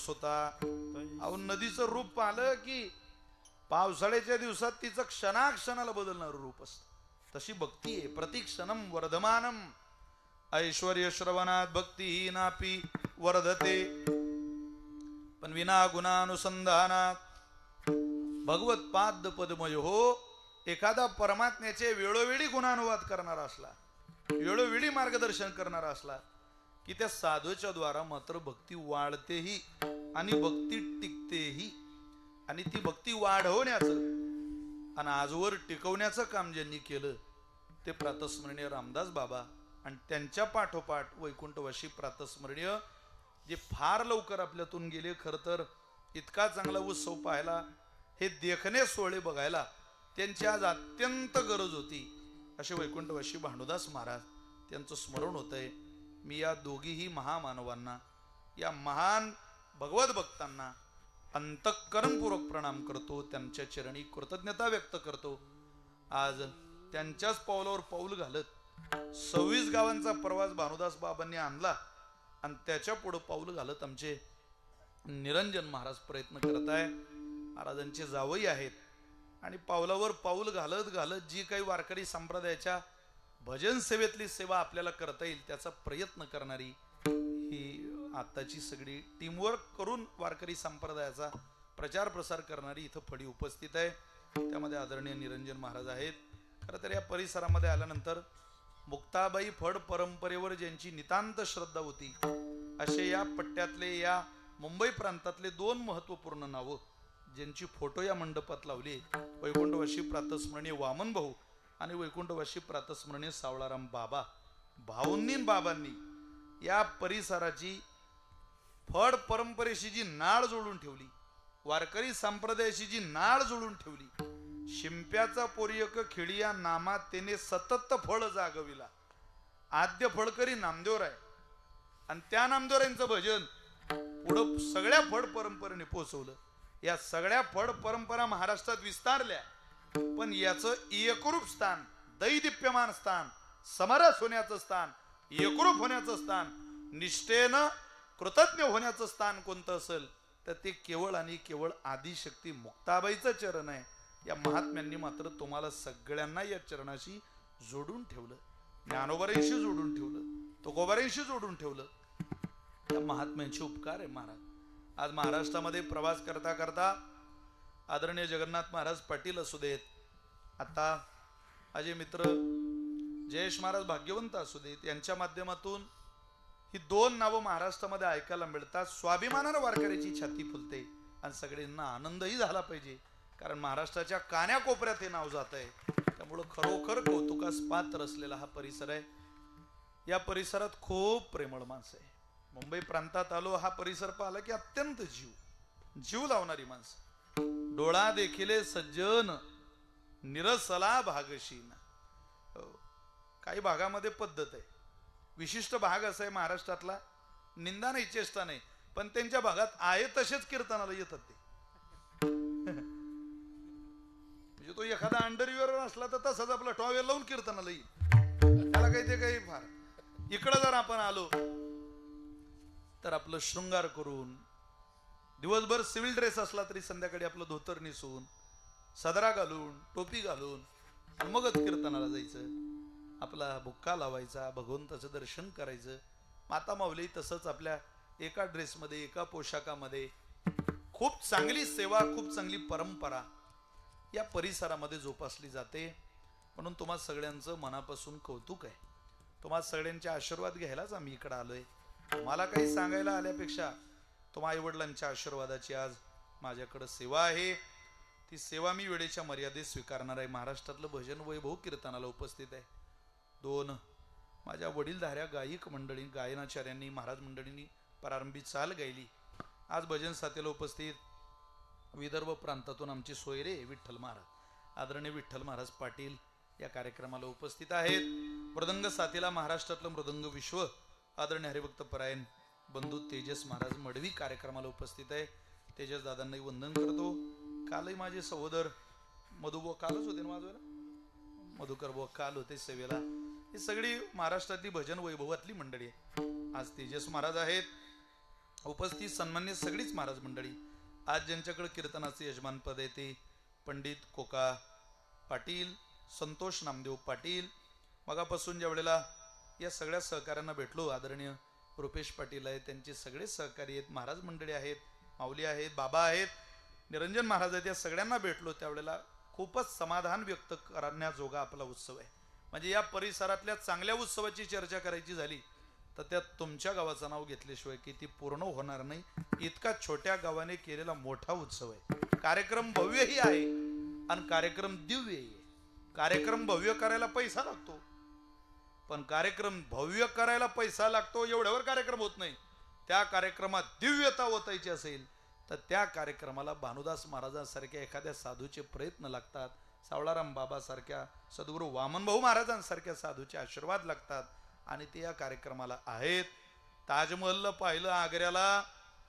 होता. अहो नदीचं रूप पाहिलं की पावसाळ्याच्या दिवसात तिचं क्षणाक्षणाला बदलणारं रूप असतं. तशी भक्ती आहे. प्रतिक्षणम वर्धमानम ऐश्वर्य श्रवणात भक्ती नापी वर्धते पण विना गुणानुसंधानात भगवत पाद पद्मय हो. एखादा परमात्म्याचे वेळोवेळी गुणानुवाद करणारा असला, वेळोवेळी मार्गदर्शन करणारा असला की त्या साधूच्या द्वारा मात्र भक्ती वाढतेही आणि भक्ती टिकतेही. आणि ती भक्ती वाढवण्याचं आणि आजवर टिकवण्याचं काम ज्यांनी केलं ते प्रातस्मरणीय रामदास बाबा आणि त्यांच्या पाठोपाठ वैकुंठवासी प्रातस्मरणीय जे फार लवकर आपल्यातून गेले. खरं तर इतका चांगला उत्सव पाहायला, हे देखणे सोहळे बघायला त्यांची आज अत्यंत गरज होती असे वैकुंठवासी भानुदास महाराज, त्यांचं स्मरण होत आहे. मी या दोघीही महामानवांना, या महान भगवत भक्तांना अंतःकरणपूर्वक प्रणाम करतो, त्यांच्या चरणी कृतज्ञता व्यक्त करतो. आज त्यांच्याच पावलावर पाऊल घालत 26 गावांचा प्रवास भानुदास बाबांनी आणला आणि त्याच्या पुढे पाऊल घालत आमचे निरंजन महाराज प्रयत्न करत आहे. महाराजांचे जावई आहेत आणि पावलावर पाऊल घालत घालत जी काही वारकरी संप्रदायाच्या भजन सेवेतली सेवा आपल्याला करता येईल त्याचा प्रयत्न करणारी ही आताची सगळी टीमवर्क करून वारकरी संप्रदायाचा प्रचार प्रसार करणारी इथं फडी उपस्थित आहे. त्यामध्ये आदरणीय निरंजन महाराज आहेत. खरं तर या परिसरामध्ये आल्यानंतर मुक्ताबाई फड परंपरेवर ज्यांची नितांत श्रद्धा होती असे या पट्ट्यातले, या मुंबई प्रांतातले 2 महत्वपूर्ण नावं ज्यांची फोटो या मंडपात लावली, वैकुंठवासी प्रातस्मरणीय वामन भाऊ आणि वैकुंठवासी प्रातस्मरणीय सावळाराम बाबा. भाऊंनी बाबांनी या परिसराची फड परंपरेशी जी नाळ जोडून ठेवली, वारकरी संप्रदायाशी जी नाळ जोडून ठेवली. शिंप्याचा पोरियक खिडिया नामा तेने सतत फळ जागविला. आद्य फळकरी नामदेव आहे आणि त्या नामदेवरायांचं भजन पुढं सगळ्या फड परंपरेने पोहोचवलं. या सगळ्या फड परंपरा महाराष्ट्रात विस्तारल्या, पण याचं एकरूप स्थान, दैदिप्यमान स्थान, समरस होण्याचं स्थान, एकरूप होण्याचं स्थान, निष्ठेनं कृतज्ञ होण्याचं स्थान कोणतं असेल तर ते केवळ आणि केवळ आदिशक्ती मुक्ताबाईचं चरण आहे. या महात्म्यांनी मात्र तुम्हाला सगळ्यांना या चरणाशी जोडून ठेवलं, ज्ञानोबरांशी जोडून ठेवलं, तुकोबारांशी जोडून ठेवलं. या महात्म्यांचे उपकार आहे महाराज. आज महाराष्ट्रामध्ये प्रवास करता करता आदरणीय जगन्नाथ महाराज पाटील असू देत, आता माझे मित्र जयेश महाराज भाग्यवंत असू देत, यांच्या माध्यमातून ही 2 नावं महाराष्ट्रामध्ये ऐकायला मिळतात. स्वाभिमानानं वारकऱ्याची छाती फुलते आणि सगळ्यांना आनंदही झाला पाहिजे, कारण महाराष्ट्राच्या कान्याकोपऱ्यात हे नाव जात आहे. त्यामुळं खरोखर कौतुकास पात्र असलेला हा परिसर आहे. या परिसरात खूप प्रेमळ माणसं आहे. मुंबई प्रांतात आलो, हा परिसर पाहिला की अत्यंत जीव लावणारी माणसं. डोळा देखिले सज्जन निरसला भागशीन. काही भागामध्ये पद्धत आहे, विशिष्ट भाग असा आहे महाराष्ट्रातला, निंदा नाही चेष्टा नाही, पण त्यांच्या भागात आहे तसेच कीर्तनाला येतात ते. म्हणजे तो एखादा अंडरवेअर असला तर तसाच आपला टॉवेल लावून कीर्तनाला येईल, त्याला काही ते काही फार. इकडं जर आपण आलो तर आपलं शृंगार करून, दिवसभर सिव्हिल ड्रेस असला तरी संध्याकाळी आपलं धोतर नेसून, सदरा घालून, टोपी घालून मगच कीर्तनाला जायचं. आपला बुक्का लावायचा, भगवंताचं दर्शन करायचं. माता माऊली तसंच आपल्या एका ड्रेसमध्ये, एका पोशाखामध्ये. खूप चांगली सेवा, खूप चांगली परंपरा या परिसरामध्ये जोपासली जाते. म्हणून तुम्हा सगळ्यांचं मनापासून कौतुक आहे. तुम्हा सगळ्यांचे आशीर्वाद घ्यायलाच आम्ही इकडे आलोय. मला काही सांगायला आल्यापेक्षा तुम्हा आईवडिलांच्या आशीर्वादाची आज माझ्याकडे सेवा आहे. ती सेवा मी वेळेच्या मर्यादेत स्वीकारणार आहे. महाराष्ट्रातलं भजन वैभव कीर्तनाला उपस्थित आहे. 2 माझ्या वडीलधाऱ्या गायक मंडळी, गायनाचार्यांनी, महाराज मंडळींनी प्रारंभी चाल गायली. आज भजन साथीला उपस्थित विदर्भ प्रांतातून आमचे सोयरे विठ्ठल महाराज, आदरणीय विठ्ठल महाराज पाटील या कार्यक्रमाला उपस्थित आहेत. मृदंग साथीला महाराष्ट्रातलं मृदंग विश्व आदरणीय हरिभक्त परायण बंधू तेजस महाराज मडवी कार्यक्रमाला उपस्थित आहे. तेजस दादांनाही वंदन करतो. कालही माझे सहोदर मधुबो कालच होते ना माझं, मधुकर बुवा काल होते सेवेला. ही सगळी महाराष्ट्रातली भजन वैभवातली मंडळी आहे. आज तेजस महाराज आहेत, उपस्थित सन्मान्य सगळीच महाराज मंडळी, आज ज्यांच्याकडे कीर्तनाचे यजमानपद आहे ते पंडित कोका पाटील, संतोष नामदेव पाटील. मगापासून ज्या वेळेला या सगळ्या सहकाऱ्यांना भेटलो, आदरणीय रुपेश पाटील आहेत, त्यांचे सगळे सहकारी आहेत, महाराज मंडळी आहेत, माऊली आहेत, बाबा आहेत, निरंजन महाराज आहेत, या सगळ्यांना भेटलो त्यावेळेला खूपच समाधान व्यक्त करण्याजोगा आपला उत्सव आहे. म्हणजे या परिसरातल्या चांगल्या उत्सवाची चर्चा करायची झाली तर त्यात तुमच्या गावाचं नाव घेतल्याशिवाय की ती पूर्ण होणार नाही. इतका छोट्या गावाने केलेला मोठा उत्सव आहे. कार्यक्रम भव्यही आहे आणि कार्यक्रम दिव्यही आहे. कार्यक्रम भव्य करायला पैसा लागतो, पण कार्यक्रम भव्य करायला पैसा लागतो एवढ्यावर कार्यक्रम होत नाही. त्या कार्यक्रमात दिव्यता ओतायची असेल तर त्या कार्यक्रमाला भानुदास महाराजांसारख्या एखाद्या साधूचे प्रयत्न लागतात, सावळाराम बाबासारख्या, सद्गुरू वामनभाऊ महाराजांसारख्या साधूचे आशीर्वाद लागतात आणि ते या कार्यक्रमाला आहेत. ताजमहलला पाहिलं, आग्र्याला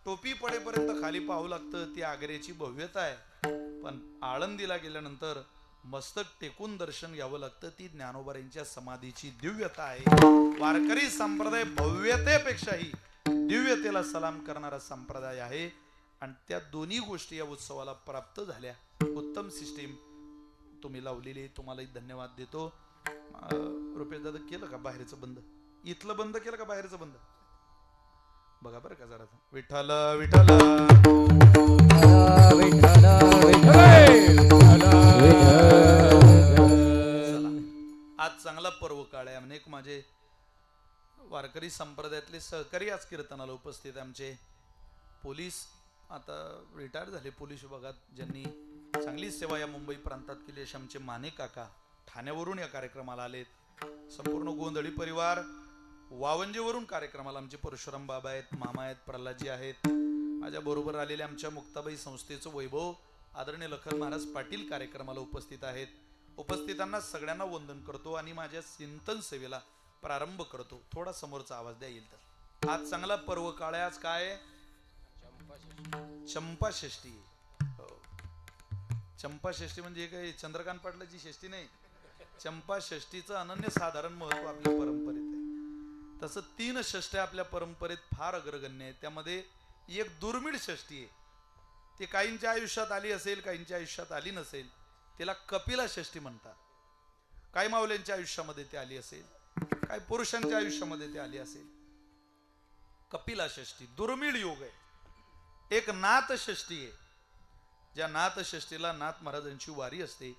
टोपी पडेपर्यंत खाली पाहू लागतं, ती आग्र्याची भव्यता आहे. पण आळंदीला गेल्यानंतर मस्तक टेकून दर्शन घ्यावं लागतं, ती ज्ञानोबांच्या समाधीची दिव्यता आहे. वारकरी संप्रदाय भव्यतेपेक्षाही दिव्यतेला सलाम करणारा संप्रदाय आहे आणि त्या दोन्ही गोष्टी या उत्सवाला प्राप्त झाल्या. उत्तम सिस्टीम तुम्ही लावलेली, तुम्हालाही धन्यवाद देतो. रुपेश दादा केलं का बाहेरचं बंद? इथलं बंद केलं का बाहेरचं बंद? बघा बरं का जरा. विठ्ठल विठ्ठल आज चांगला पर्व काळ आहे. अनेक माझे वारकरी संप्रदायातले सहकारी आज कीर्तनाला उपस्थित. आमचे पोलीस आता रिटायर झाले पोलीस विभागात, ज्यांनी चांगली सेवा या मुंबई प्रांतात केली असे आमचे माने काका ठाण्यावरून या कार्यक्रमाला आलेत. संपूर्ण गोंधळी परिवार वावंजेवरून कार्यक्रमाला आमचे परशुराम बाबा आहेत, मामा आहेत, प्रल्हादजी आहेत. माझ्या बरोबर आलेले आमच्या मुक्ताबाई संस्थेचं वैभव आदरणीय लखन महाराज पाटील कार्यक्रमाला उपस्थित आहेत. उपस्थितांना सगळ्यांना वंदन करतो आणि माझ्या चिंतन सेवेला प्रारंभ करतो. थोडा समोरचा आवाज द्या येईल तर. आज चांगला पर्व काळ आहे. आज काय? चंपा षष्ठी. चंपा षष्ठी म्हणजे काही चंद्रकांत पाटलाची षष्ठी नाही. चंपा षष्ठीचं अनन्यसाधारण महत्व आपल्या परंपरेत आहे. तसं 3 षष्ठ्या आपल्या परंपरेत फार अग्रगण्य आहेत. त्यामध्ये एक दुर्मिळ षष्ठी आहे. ती काहींच्या आयुष्यात आली असेल, काहींच्या आयुष्यात आली नसेल. तिला कपिला षष्ठी म्हणतात. काही माऊल्यांच्या आयुष्यामध्ये ती आली असेल, काही पुरुषांच्या आयुष्यामध्ये ती आली असेल. कपिला षष्ठी दुर्मिळ योग आहे. एक नाथ षष्ठी आहे. ज्या नाथ षष्ठीला नाथ महाराजांची वारी असते.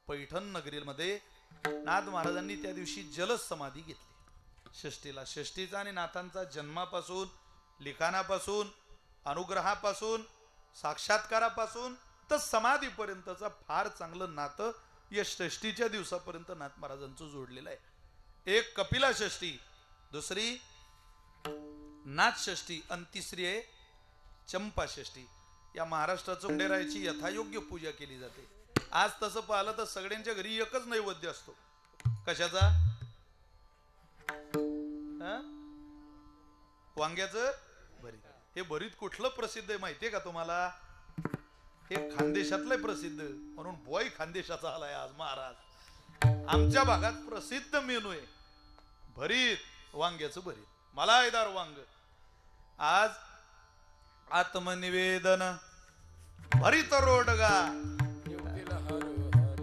पैठण नगरीमध्ये नाथ महाराजांनी त्या दिवशी जल समाधी घेतली षष्ठीला. षष्ठीचा आणि नाथांचा जन्मापासून, लिखाणापासून, अनुग्रहापासून, साक्षात्कारापासून तर समाधीपर्यंतचा फार चांगलं नातं या षष्ठीच्या दिवसापर्यंत नाथ महाराजांचं जोडलेलं आहे. एक कपिला षष्ठी, दुसरी नाथ षष्ठी आणि तिसरी आहे चंपा षष्ठी. या महाराष्ट्राचं खंडेरायाची यथायोग्य पूजा केली जाते. आज तसं पाहिलं तर सगळ्यांच्या घरी एकच नैवेद्य असतो. कशाचा? वांग्याचं भरीत. हे भरीत कुठलं प्रसिद्ध आहे माहितीये का तुम्हाला? हे खानदेशातलं प्रसिद्ध, म्हणून बॉय खानदेशाचा आलाय आज महाराज. आमच्या भागात प्रसिद्ध मेनू आहे भरीत, वांग्याचं भरीत, मलाईदार वांग. आज आत्मनिवेदन भरीत रोडगा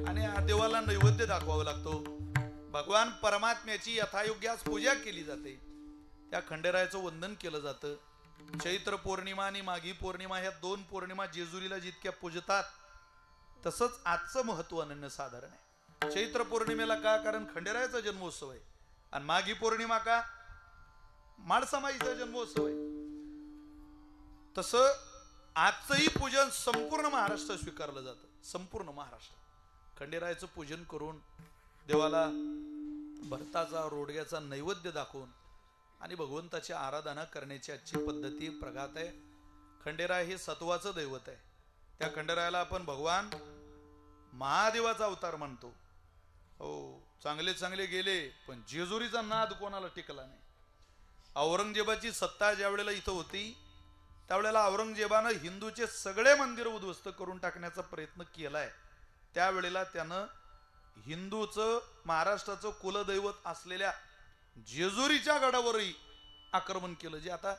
आणि देवाला नैवेद्य दाखवावा लागतो. भगवान परमात्म्याची यथायोग्य आज पूजा केली जाते. त्या खंडेरायाचं वंदन केलं जातं. चैत्र पौर्णिमा आणि माघी पौर्णिमा ह्या 2 पौर्णिमा जेजुरीला जितक्या पूजतात तसंच आजचं महत्व अनन्यसाधारण आहे. चैत्र पौर्णिमेला का? कारण खंडेरायाचा जन्मोत्सव आहे. आणि माघी पौर्णिमा का? माळसामाईचा जन्मोत्सव आहे. तसं आजचंही पूजन संपूर्ण महाराष्ट्र स्वीकारलं जातं. संपूर्ण महाराष्ट्र खंडेरायाचं पूजन करून देवाला भरताचा, रोडग्याचा नैवेद्य दाखवून आणि भगवंताची आराधना करण्याची आजची पद्धती प्रघात आहे. खंडेराय हे सत्वाचं दैवत आहे. त्या खंडेरायाला आपण भगवान महादेवाचा अवतार म्हणतो. हो, चांगले चांगले गेले पण जेजुरीचा नाद कोणाला टिकला नाही. औरंगजेबाची सत्ता ज्या वेळेला इथं होती त्यावेळेला औरंगजेबानं हिंदूचे सगळे मंदिर उद्ध्वस्त करून टाकण्याचा प्रयत्न केलाय. त्यावेळेला त्यानं हिंदूचं, महाराष्ट्राचं कुलदैवत असलेल्या जेजुरीच्या गडावरही आक्रमण केलं. जे आता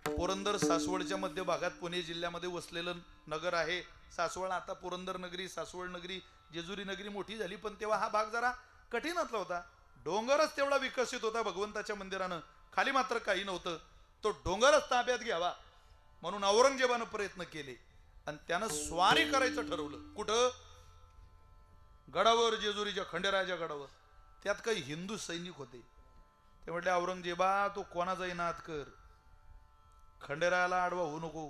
पुरंदर सासवडच्या मध्य भागात पुणे जिल्ह्यामध्ये वसलेलं नगर आहे सासवड. आता पुरंदर नगरी, सासवड नगरी, जेजुरी नगरी मोठी झाली, पण तेव्हा हा भाग जरा कठीणातला होता. डोंगरच तेवढा विकसित होता भगवंताच्या मंदिरानं, खाली मात्र काही नव्हतं. तो डोंगरच ताब्यात घ्यावा म्हणून औरंगजेबानं प्रयत्न केले आणि त्यानं स्वारी करायचं ठरवलं. कुठं? गडावर, जेजुरीच्या खंडेरायाच्या गडावर. त्यात काही हिंदू सैनिक होते. ते म्हटले, औरंगजेबा तू कोणाचाही नाद कर, खंडेरायाला आडवा होऊ नको.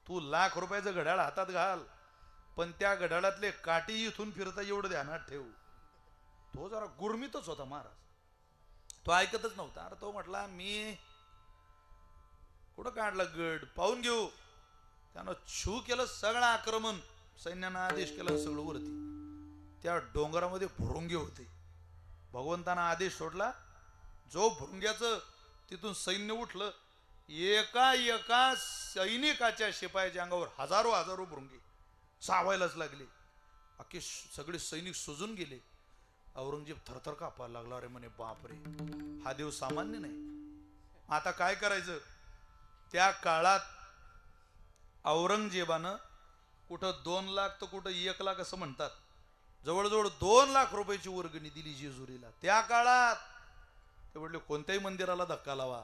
तू लाख रुपयाचं घड्याळ हातात घाल, पण त्या घड्याळातले काठी इथून फिरता एवढं ध्यानात ठेव. तो जरा गुरमीतच होता महाराज, तो ऐकतच नव्हता. अरे तो म्हटला, मी कुठं काढला गड, पाहून घेऊ. त्यानं छू केलं सगळं आक्रमण, सैन्यानं आदेश केला सगळं वरती. त्या डोंगरामध्ये भुरुंगे होते. भगवंतानं आदेश सोडला, जो भुरुंग्याचं तिथून सैन्य उठलं, एका सैनिकाच्या शिपायाच्या अंगावर हजारो भुरुंगे चावायलाच लागले. अख्खे सगळे सैनिक सुजून गेले. औरंगजेब थरथर कापायला लागला. अरे म्हणे, बापरे, हा देव सामान्य नाही. आता काय करायचं? त्या काळात औरंगजेबानं कुठं 2 लाख तर कुठं 1 लाख असं म्हणतात, जवळजवळ 2 लाख रुपयाची वर्गणी दिली जेजुरीला. त्या काळात ते म्हटले, कोणत्याही मंदिराला धक्का लावा,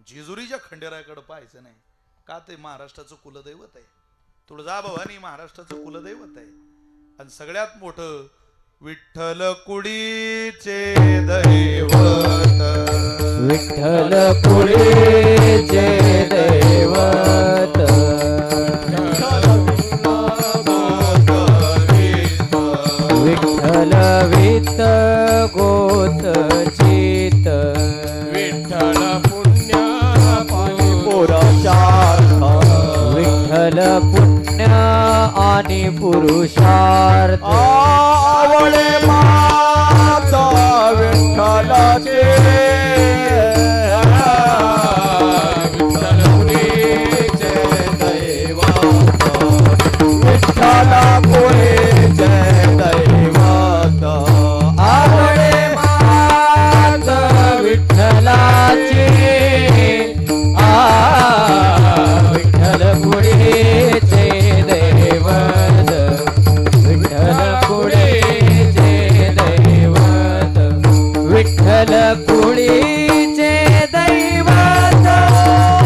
जेजुरीच्या खंडेरायाकडे पाहायचं नाही. का? ते महाराष्ट्राचं कुलदैवत आहे. तुळजाभवानी महाराष्ट्राचं कुलदैवत आहे. आणि सगळ्यात मोठं, विठ्ठल कुडीचे दैवत, विठ्ठल कुडीचे दैवत, विठ्ठल वित्त गोत चित, विठ्ठल पुण्य पाणी पुरुषार्थ, विठ्ठल पुण्य आणि पुरुषार्थ. आवळे माता विठ्ठलाचे, विठ्ठल पुरीचे दैवत, विठ्ठल पुरीचे दैवत. आवळे मात विठ्ठलाची, विठ्ठल पुढेचे दैवत, विठ्ठल पुढेचे दैवत, विठ्ठल पुढेचे दैवत,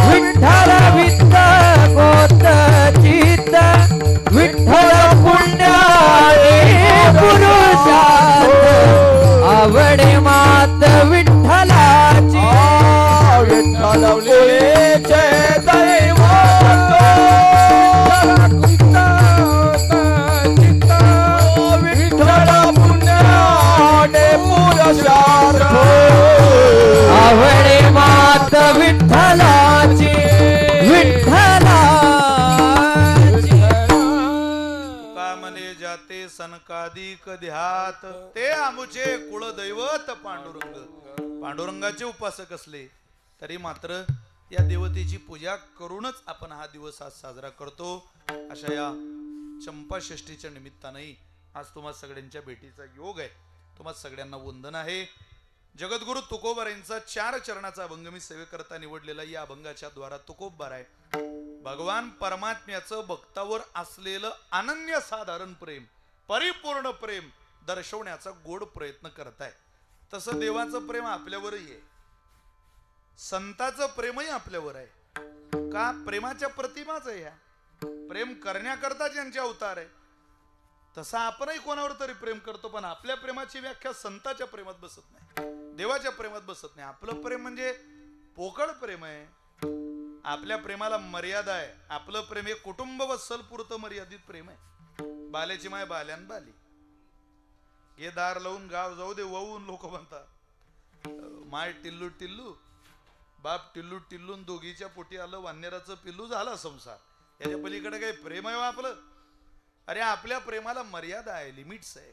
विठ्ठल वित्त गोत चित्त, विठ्ठल पुण्य पुरुषार्थ. आवडे मात विठ्ठलाची, विठ्ठल पुरीचे दैवत, विठ्ठल पुण्य पुरुषार्थ. आवडे मात विठ्ठलाची, विठ्ठलाची. का म्हणे, जाते सनकादिक ध्यात, ते आमुचे कुळदैवत पांडुरंग. पांडुरंगाचे उपासक असले तरी मात्र या देवतेची पूजा करूनच आपण हा दिवस आज साजरा करतो. अशा या चंपाषष्ठीच्या निमित्ताने आज तुम्हा सगळ्यांच्या भेटीचा योग आहे. तुम्हा सगळ्यांना वंदन आहे. जगद्गुरु तुकोबारायांचा 4 चरणाचा अभंग मी सेवेकरता निवडलेला. या अभंगाच्या द्वारा तुकोबार आहे भगवान परमात्म्याचं भक्तावर असलेलं अनन्यसाधारण प्रेम, परिपूर्ण प्रेम दर्शवण्याचा गोड प्रयत्न करताय. तसं देवाचं प्रेम आपल्यावरही आहे, संतांचं प्रेमही आपल्यावर आहे. का? प्रेमाच्या प्रतिमाच आहे. ह्या प्रेम करण्याकरता ज्यांचे अवतार आहे, तसा आपणही कोणावर तरी प्रेम करतो, पण आपल्या प्रेमाची व्याख्या संतांच्या प्रेमात बसत नाही, देवाच्या प्रेमात बसत नाही. आपलं प्रेम म्हणजे पोकळ प्रेम आहे. आपल्या प्रेमाला मर्यादा आहे. आपलं प्रेम हे कुटुंब वत्सल पुरतं मर्यादित प्रेम आहे. बाल्याची माय बाल्यान बाली, हे दार लावून गाव जाऊ दे वळून लोक म्हणतात. माय टिल्लू टिल्लू, बाप टिल्लू टिल्लून दोघीच्या पोटी आलं, वान्यराचं पिल्लू, झाला संसार. याच्या पलीकडे काही प्रेम आहे आपलं? अरे आपल्या प्रेमाला मर्यादा आहे, लिमिट्स आहे.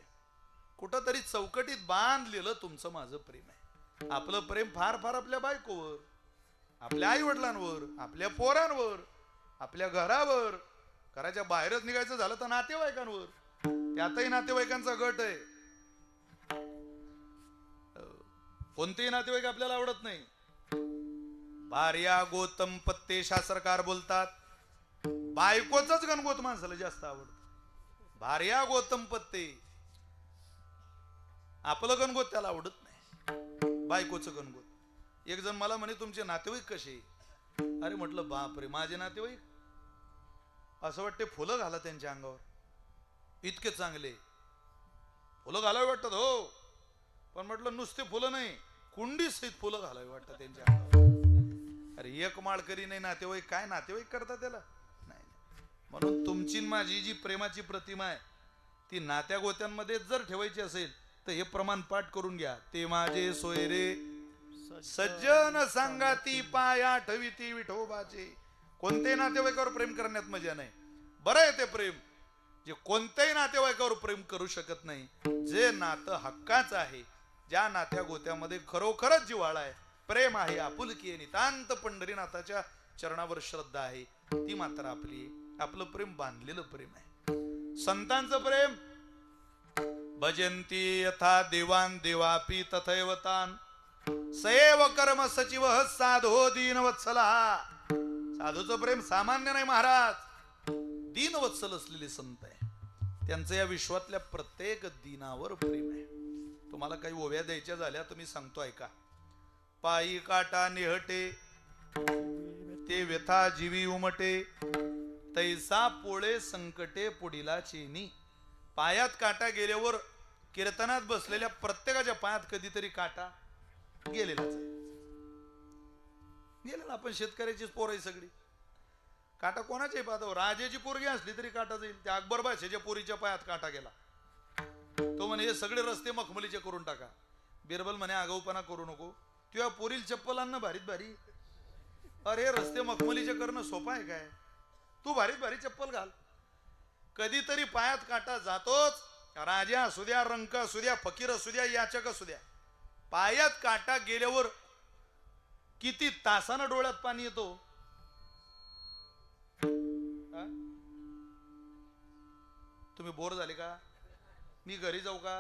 कुठंतरी चौकटीत बांधलेलं तुमचं माझं प्रेम आहे. आपलं प्रेम फार फार आपल्या बायकोवर, आपल्या आई वडिलांवर, आपल्या पोरांवर, आपल्या घरावर, घराच्या बाहेरच निघायचं झालं तर नातेवाईकांवर. त्यातही नातेवाईकांचा गट आहे. कोणतेही नातेवाईक आपल्याला आवडत नाही. भार्या गोतम पत्ते शास्त्रकार बोलतात. बायकोच गणगोत माणसाला जास्त आवडत. भार्या गोतम पत्ते, आपलं गणगोत त्याला आवडत नाही, बायकोचं गणगोत. एक जण मला म्हणे तुमचे नातेवाईक कसे? अरे म्हटलं बापरे, माझे नातेवाईक असं वाटते फुलं घाला त्यांच्या अंगावर, इतके चांगले फुलं घालावी वाटतात हो. पण म्हटलं नुसते फुलं नाही, कुंडी सहित फुलं घालावी वाटतात त्यांच्या अंगावर. अरे एक माळकरी नाही नातेवाईक, काय नातेवाईक करतात त्याला? नाही. म्हणून तुमची माझी जी प्रेमाची प्रतिमा आहे ती नात्या गोत्यांमध्ये जर ठेवायची असेल तर हे प्रमाण पाठ करून घ्या. ते माझे सोयरे सज्जन सांगाती पाया ठविती विठोबाचे. कोणत्याही नातेवाईकावर प्रेम करण्यात मजा नाही. बरं आहे ते प्रेम जे कोणत्याही नातेवाईकावर प्रेम करू शकत नाही. जे नातं हक्काचं आहे, ज्या नात्या गोत्यामध्ये खरोखरच जिव्हाळा आहे, प्रेम आहे, आपुलकी आहे, नितांत पंढरीनाथाच्या चरणावर श्रद्धा आहे, ती मात्र आपली आहे. आपलं प्रेम बांधलेलं प्रेम आहे. संतांचं प्रेम भजंती यथा देवान देवापी तथैव तान सैव कर्म सचिव साधो दीनवत्सला. साधूचं प्रेम सामान्य नाही महाराज, दीनवत्सल असलेले संत आहे. त्यांचं या विश्वातल्या प्रत्येक दीनावर प्रेम आहे. तुम्हाला काही ओव्या द्यायच्या झाल्या तर मी सांगतो ऐका. पायी काटा निहटे ते व्यथा जीवी उमटे, तैसा पोळे संकटे पुढीला चेनी. पायात काटा गेल्यावर कीर्तनात बसलेल्या प्रत्येकाच्या पायात कधीतरी काटा गेलेलाच आहे. गेलेला. आपण शेतकऱ्याचीच पोर आहे सगळी. काटा कोणाच्याही पाहतो, राजाची पोरगी असली तरी काटा जाईल. त्या अकबर बादशाच्या पोरीच्या पायात काटा गेला. तो म्हणे हे सगळे रस्ते मखमलीचे करून टाका. बिरबल म्हणे आगाऊपणा करू नको, तुझ्या पोरील चप्पल आण भारीत भारी. अरे रस्ते मखमलीचे करणं सोपं आहे काय? तू भारीत भारी चप्पल घाल. कधीतरी पायात काटा जातोच. राजा असू द्या, रंक असू द्या, फकीर असू द्या, याचक असू द्या, पायात काटा गेल्यावर किती तासानं डोळ्यात पाणी येतो. तुम्ही बोर झाले का? मी घरी जाऊ का?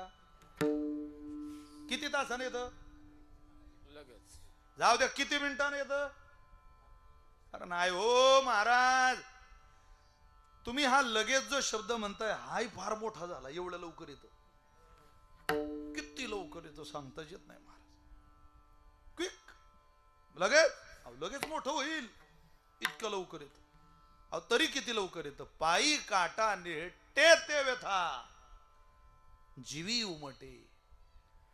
किती तासाने येतं? लगेच. जाऊ द्या, किती मिनिटाने येतं? अरे नाही हो महाराज, तुम्ही हा लगेच जो शब्द म्हणताय हाही फार मोठा झाला. एवढं लवकर येतं, किती लवकर येतं सांगताच येत नाही महाराज. क्विक, लगेच. लगेच मोठं होईल, इतकं लवकर येतं. अहो तरी किती लवकर येतं? पायी काटा नेटे ते व्यथा जीवी उमटे.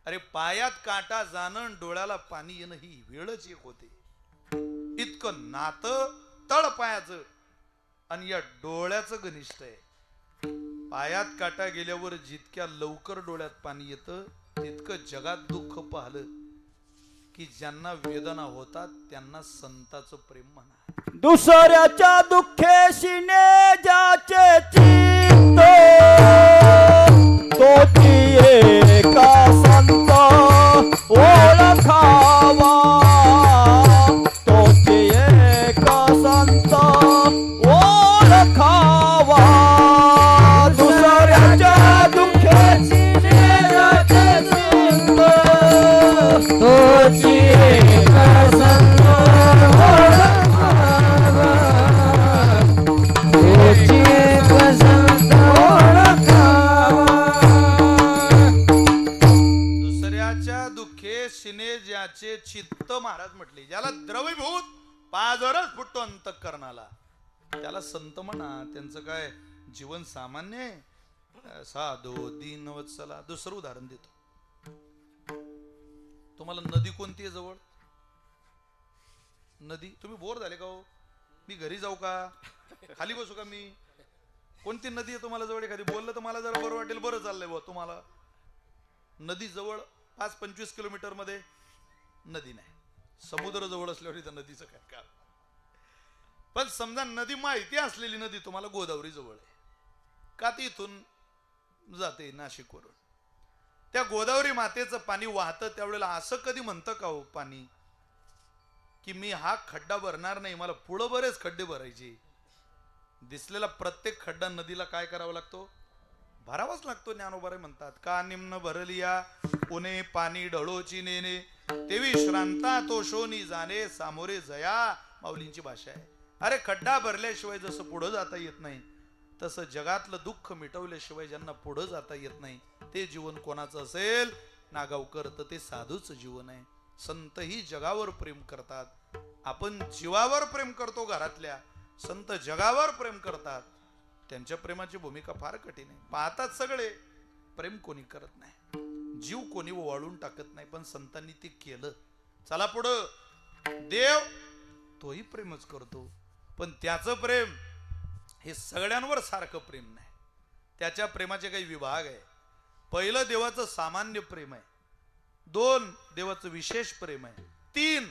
अरे पायात काटा जाणं, डोळ्याला पाणी येणं ही वेळच एक होते. इतकं नातं तळ पायाचं आणि या डोळ्याचं घनिष्ठ आहे. पायात काटा गेल्यावर जितक्या लवकर डोळ्यात पाणी येतं तितकं जगात दुःख पाहलं की ज्यांना वेदना होतात त्यांना संताचं प्रेम म्हणा. दुसऱ्याच्या दुःखेशिने ज्याचे चित्त, तोची एका संत ओळखावा. तोची एका संत ओळखावा. दुसऱ्याच्या दुःखेशिने ज्याचे चित्त, तोची एका संत ओळखावा. तोची एका संत ओळखावा. दुसऱ्याच्या दुःखेशिने ज्याचे चित्त महाराज म्हटले, ज्याला द्रवीभूत पाजरच फुटतो अंतःकरणाला, त्याला संत म्हणा. त्यांचं काय जीवन सामान्य आहे? साधो दीनवत्सला. दुसरं उदाहरण देतो तुम्हाला. नदी कोणती आहे जवळ? नदी. तुम्ही बोर झाले का हो? मी घरी जाऊ का? खाली बसू का मी? कोणती नदी आहे तुम्हाला जवळ? एखादी बोललं तर मला जरा बरं वाटेल. बरं चाललंय बुवा तुम्हाला. नदी जवळ 5-25 किलोमीटर मध्ये नदी नाही. समुद्र जवळ असल्यावर इथं नदीचं काय काम? पण समजा नदी माहिती असलेली नदी तुम्हाला गोदावरी जवळ आहे का? ती इथून जाते नाशिकवरून. त्या गोदावरी मातेचं पाणी वाहतं त्यावेळेला असं कधी म्हणतं का हो पाणी की मी हा खड्डा भरणार नाही, मला पुढं बरेच खड्डे भरायचे? दिसलेला प्रत्येक खड्डा नदीला काय करावा लागतो? भरावाच लागतो. ज्ञानोबारे म्हणतात का निम्न भरलिया उने पाणी डळोची नेने तेवी श्रांता तो शोनी जाणे सामोरे जया. माऊलींची भाषा आहे. अरे खड्डा भरल्याशिवाय जसं पुढं जाता येत नाही तसं जगातलं दुःख मिटवल्याशिवाय ज्यांना पुढं जाता येत नाही ते जीवन कोणाचं असेल? नागावकर तर ते साधूच जीवन आहे. संत ही जगावर प्रेम करतात. आपण जीवावर प्रेम करतो घरातल्या, संत जगावर प्रेम करतात. त्यांच्या प्रेमाची भूमिका फार कठीण आहे. पाहतात सगळे, प्रेम कोणी करत नाही, जीव कोणी ओवाळून टाकत नाही. पण संतांनी ते केलं. चला पुढं. देव तोही प्रेमच करतो, पण त्याचं प्रेम हे सगळ्यांवर सारखं प्रेम नाही. त्याच्या प्रेमाचे काही विभाग आहे. पहिलं देवाचं सामान्य प्रेम आहे. 2 देवाचं विशेष प्रेम आहे. 3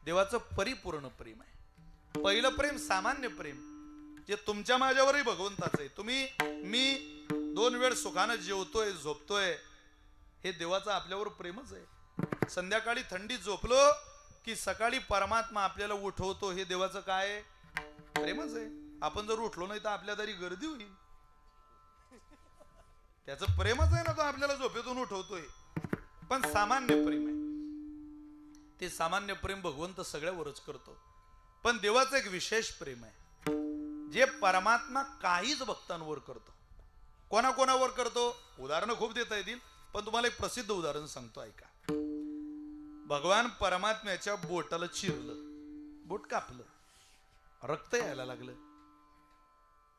देवाचं परिपूर्ण प्रेम आहे. पहिलं प्रेम सामान्य प्रेम जे तुमच्या माझ्यावरही भगवंताचं आहे. मी 2 वेळ सुखानं जेवतोय झोपतोय हे देवाचं आपल्यावर प्रेमच आहे. संध्याकाळी थंडीत झोपलो की सकाळी परमात्मा आपल्याला उठवतो हे देवाचं काय आहे? प्रेमच आहे. आपण जर उठलो नाही तर आपल्या दारी गर्दी होईल. त्याचं प्रेमच आहे ना, तो आपल्याला झोपेतून उठवतोय. पण सामान्य प्रेम आहे. ते सामान्य प्रेम भगवंत सगळ्यावरच करतो. पण देवाचं एक विशेष प्रेम आहे जे परमात्मा काहीच भक्तांवर करतो. कोणाकोणावर करतो? उदाहरणं खूप देता येतील, पण तुम्हाला एक प्रसिद्ध उदाहरण सांगतो, ऐका. भगवान परमात्म्याच्या बोटाला चिरलं, बोट कापलं, रक्त यायला लागलं.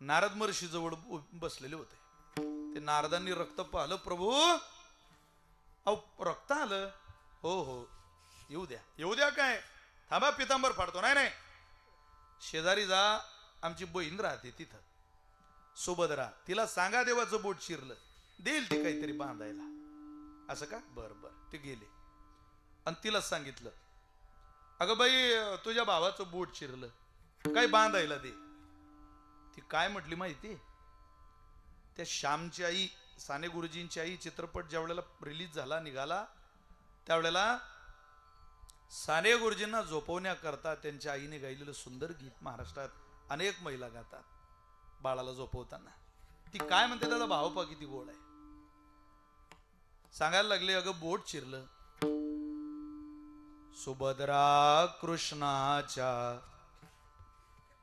नारद महर्षी जवळ बसलेले होते. ते नारदांनी रक्त पाहिलं. प्रभू अहो रक्त आलं. हो हो येऊ द्या. येऊ द्या काय? थांबा पितांबर फाडतो. नाही शेजारी जा, आमची बहीण राहते तिथं सुभद्रा, तिला सांगा देवाचं बोट चिरलं, देईल ती काहीतरी बांधायला. असं का? बरं बरं. ते गेले आणि तिला सांगितलं, अगं बाई तुझ्या भावाचं बोट चिरलं, काय बांधायला दे. ती काय म्हटली माहिती? त्या श्यामची आई, साने गुरुजींची आई, चित्रपट ज्या वेळेला रिलीज झाला निघाला त्यावेळेला साने गुरुजींना झोपवण्याकरता त्यांच्या आईने गायलेलं सुंदर गीत महाराष्ट्रात अनेक महिला गातात बाळाला झोपवताना. ती काय म्हणते? त्याचा भाव पा किती गोड आहे. सांगायला लागले, अगं बोट चिरलं. सुभद्रा कृष्णाच्या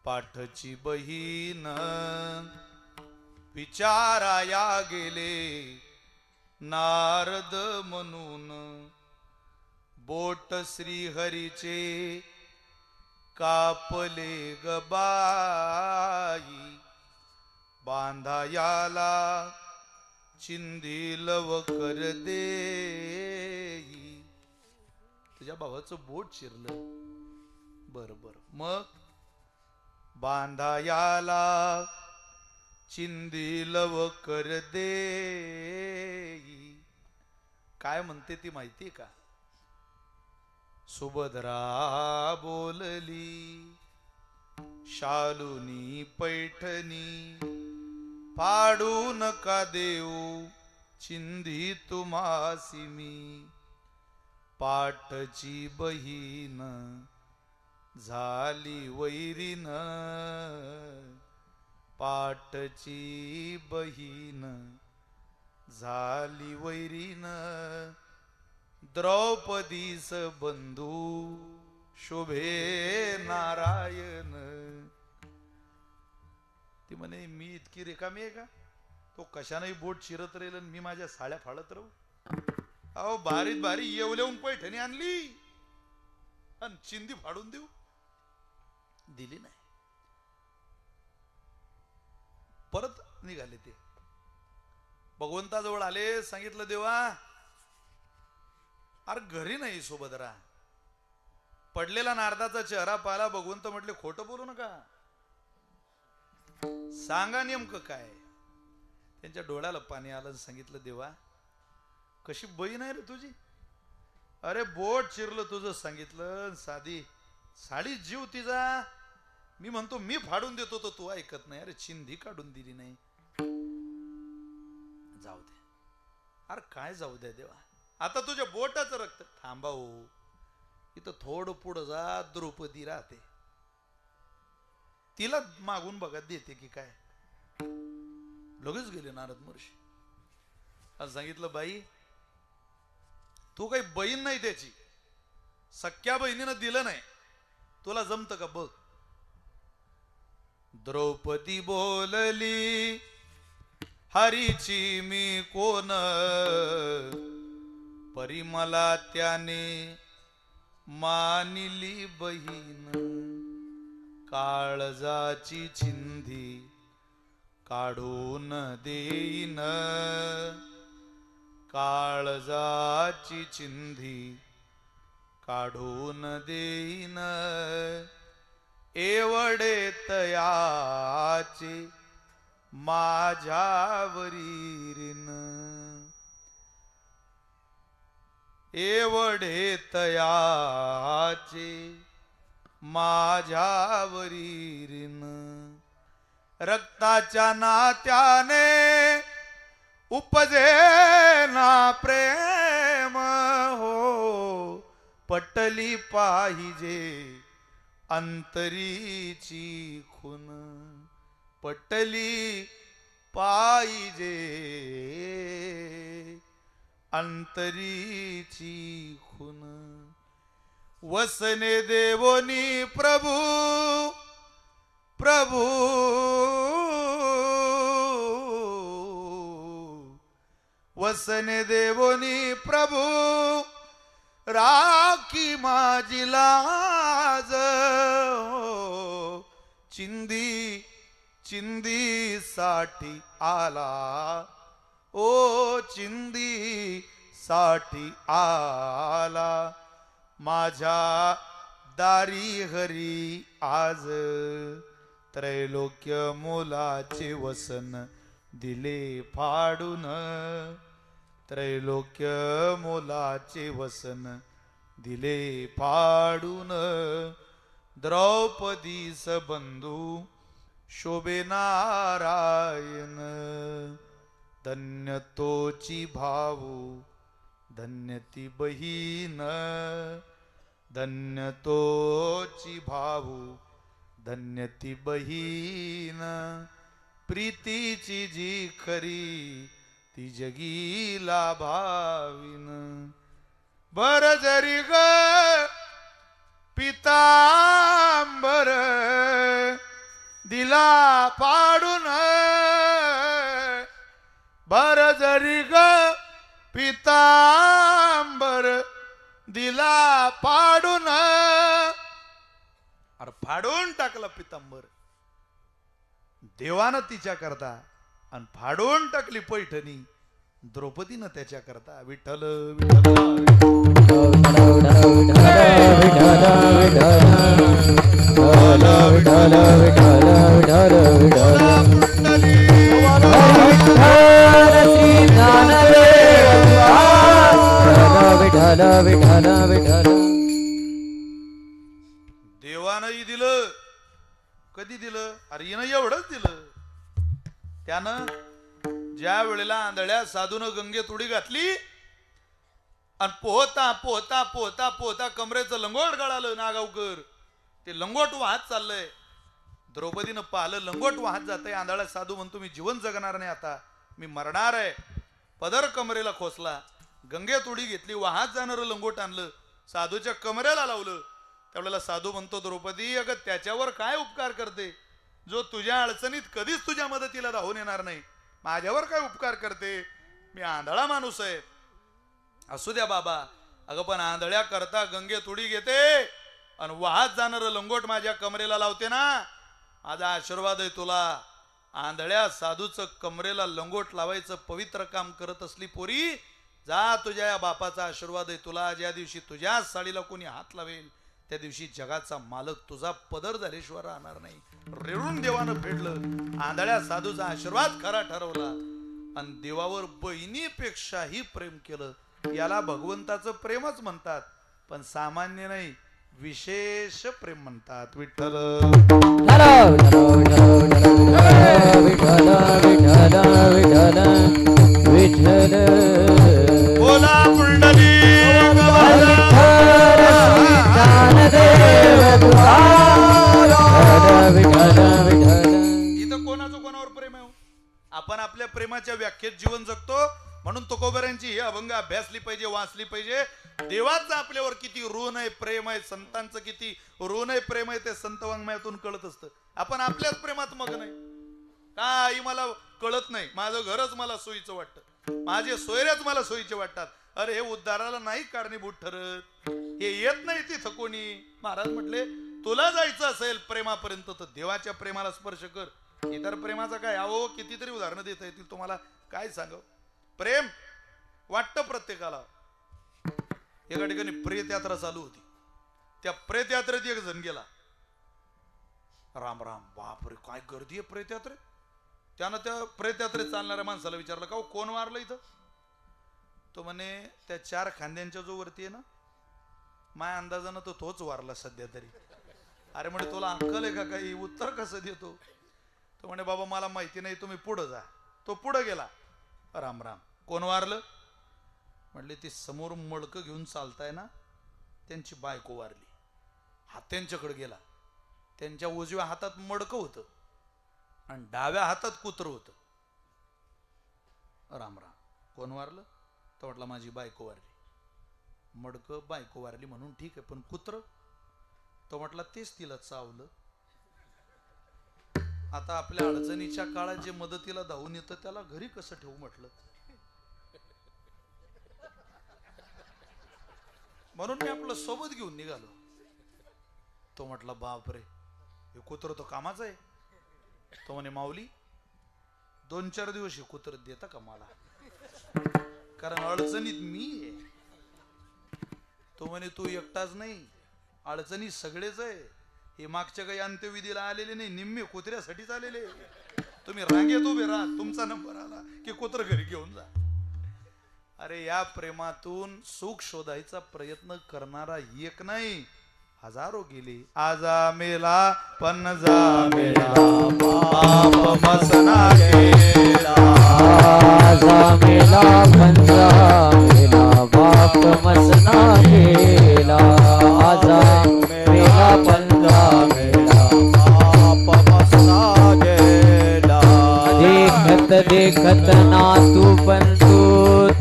पाठची बहीण विचाराया गेले नारद म्हणून. बोट श्रीहरीचे कापले गबाई, बांधायाला चिंधी लवकर देई. तुझ्या भावाचं बोट चिरलं. बरं बरं. मग बांधायाला चिंधी लवकर देई. काय म्हणते ती माहिती का? सुभद्रा बोलली, शालुनी पैठणी फाडू नका देऊ चिंधी तुम्हासी मी. पाठची बहीण झाली वैरीन, पाठची बहीण झाली वैरीन. द्रौपदीस बंधू शोभे नारायण. ती म्हणे मी इतकी रिकामी आहे का? तो कशाने बोट चिरत राहील आणि मी माझ्या साड्या फाळत राहू? अहो बारीत बारी येवलेऊन पैठणी आणली आणि चिंदी फाडून देऊ? दिली नाही. परत निघाले ते भगवंताजवळ आले. सांगितलं, देवा अरे घरी नाही सुभद्रा. पडलेला नारदाचा चेहरा पाहिला. भगवंत म्हटले, खोटं बोलू नका, सांगा नेमकं काय. त्यांच्या डोळ्याला पाणी आलं. सांगितलं, देवा कशी बहीण आहे रे तुझी? अरे बोट चिरलं तुझं सांगितलं, साधी साडी जीव तिचा. मी म्हणतो मी फाडून देतो तर तू ऐकत नाही. अरे चिंधी काढून दिली नाही. जाऊ दे. अरे काय जाऊ द्या देवा, आता तुझ्या बोटाचं रक्त. थांबा हो, इथं थोडं पुढं जा, द्रौपदी राहते, तिला मागून बघा देते की काय. लगेच गेले नारद महर्षी. आज सांगितलं, बाई तू काही बहीण नाही त्याची, सख्या बहिणीनं दिलं नाही, तुला जमतं का बघ. द्रौपदी बोलली, हरीची मी कोण, परिमला त्याने मानिली बहीण. काळजाची चिंधी काढून देईन, काळजाची चिंधी काढून देईन. एवढे तयाचे माझ्यावरी ऋण, एवढे तयाचे माझ्यावरी ऋण. रक्ताच्या नात्याने उपजे ना प्रेम हो, पटली पाहिजे अंतरीची खून, पटली पाहिजे अंतरीची खून. वसने देवोनी प्रभू प्रभू, वसने देवोनी प्रभू, राखी माझी लाज. चिंदी चिंदी साठी आला, ओ चिंदी साठी आला. माझ्या दारी हरी आज, त्रैलोक्य मोलाचे वसन दिले फाडून. त्रैलोक्य मोलाचे वसन दिले फाडून. द्रौपदीस बंधू शोभे नारायण. धन्य तोची भाऊ, धन्य ती बहीण. धन्य तोची भाऊ, धन्य ती बहीण. प्रीतीची जी खरी, ती जगीला भावीन. बर जरी ग पितांबर, दिला पाडून. बर जरी ग पितांबर, दिला पाडून. अरे फाडून टाकला पितांबर देवानं तिच्या करता, आणि फाडून टाकली पैठणी द्रौपदीनं त्याच्या करता. विठ्ठल देवानंही दिलं, कधी दिलं? अरे हिनं एवढंच दिलं. त्यानं ज्या वेळेला आंधळ्या साधून गंगेत उडी घातली आणि पोहता पोहता पोहता पोहता कमरेचं लंगोट गळालं नागावकर, ते लंगोट वाहत चाललंय. द्रौपदीनं पाहिलं लंगोट वाहत जातंय. आंधळा साधू म्हणतो मी जीवन जगणार नाही, आता मी मरणार आहे. पदर कमरेला खोसला, गंगेत उडी घेतली, वाहत जाणारं लंगोट आणलं, साधूच्या कमरेला लावलं. त्यावेळेला साधू म्हणतो द्रौपदी, अगं त्याच्यावर काय उपकार करते जो तुझ्या अडचणीत कधीच तुझ्या मदतीला धावून येणार नाही. माझ्यावर काय उपकार करते? मी आंधळा माणूस आहे. असू द्या बाबा, अगं पण आंधळ्या करता गंगेत उडी घेते आणि वाहत जाणारं लंगोट माझ्या कमरेला लावते ना, माझा आशीर्वाद आहे तुला. आंधळ्या साधूचं कमरेला लंगोट लावायचं पवित्र काम करत असली पोरी, जा, तुझ्या या बापाचा आशीर्वाद आहे तुला. ज्या दिवशी तुझ्या साडीला कोणी हात लावेल त्या दिवशी जगाचा मालक तुझा पदर झाल्याशिवाय राहणार नाही. रेडून देवानं फेडलं. आंधळ्या साधूचा आशीर्वाद खरा ठरवला आणि देवावर बहिणीपेक्षाही प्रेम केलं. याला भगवंताचं प्रेमच म्हणतात, पण सामान्य नाही, विशेष प्रेम म्हणतात. विठ्ठल बोला पुंडली इथं कोणाचं कोणावर प्रेम आहे? आपण आपल्या प्रेमाच्या व्याख्येत जीवन जगतो. म्हणून तुकोबऱ्यांची ही अभंग अभ्यासली पाहिजे, वाचली पाहिजे. देवाचं आपल्यावर किती ऋण आहे, प्रेम आहे, संतांचं किती ऋण आहे, प्रेम आहे, ते संत वाङ्मयातून कळत असतं. आपण आपल्याच प्रेमात मग नाही. काही मला कळत नाही, माझं घरच मला सोयीचं वाटतं, माझे सोयऱ्याच मला सोयीचे वाटतात. अरे हे उद्धाराला नाही कारणीभूत ठरत, हे येत नाही तिथं कोणी. महाराज म्हटले तुला जायचं असेल प्रेमापर्यंत तर देवाच्या प्रेमाला स्पर्श कर. इतर प्रेमाचा काय, अहो कितीतरी उदाहरणं देता येतील तुम्हाला, काय सांगावं. प्रेम वाटतं प्रत्येकाला. एका ठिकाणी प्रेत यात्रा चालू होती. त्या प्रेत यात्रेत एक जण गेला. राम राम, बापरे काय गर्दी आहे प्रेत यात्रेत. त्यानं त्या प्रेत यात्रेत चालणाऱ्या माणसाला विचारलं, का कोण वारलं इथं. तो म्हणे त्या 4 खांद्यांच्या जो वरती आहे ना, माझ्या अंदाजानं तो तोच वारला सध्या तरी. अरे म्हणे तुला अक्कल आहे का काही, उत्तर कसं देतो. तो म्हणे बाबा मला माहिती नाही, तुम्ही पुढं जा. तो पुढं गेला. राम राम, कोण वारलं. म्हटले ते समोर मडकं घेऊन चालताय ना, त्यांची बायको वारली. हात त्यांच्याकडे गेला. त्यांच्या उजव्या हातात मडकं होतं आणि डाव्या हातात कुत्र होतं. राम राम, कोण वारलं. तो म्हटला माझी बायको वारली. मडकं बायको वारली म्हणून ठीक आहे, पण कुत्र. तो म्हटला तेच तिला चावलं. आता आपल्या अडचणीच्या काळात जे मदतीला धावून येतं त्याला घरी कसं ठेवू म्हटलं. म्हणून मी आपलं सोबत घेऊन निघालो. तो म्हटला बापरे हे कुत्र तो कामाचं आहे. तो म्हणे माऊली 2-4 दिवस हे कुत्र देता का मला, कारण अडचणीत मी आहे. तो म्हणे तू एकटाच नाही, अडचणी सगळेच आहे. हे मागच्या काही अंत्यविधीला आलेले नाही, निम्मे कुत्र्यासाठीच आलेले. तुम्ही रांगेत उभे राहा, तुमचा नंबर आला की कुत्र घरी घेऊन जा. अरे या प्रेमातून सुख शोधायचा प्रयत्न करणारा एक नाही, हजारो गेले. आजा मेला पणजा मेला, बाप मसना गेला. आजा मेला पंजा मेला, बाप मसना गेला. आजा मेला पंजा मेला, बाप मसना गेला. देखत देखत ना तू पण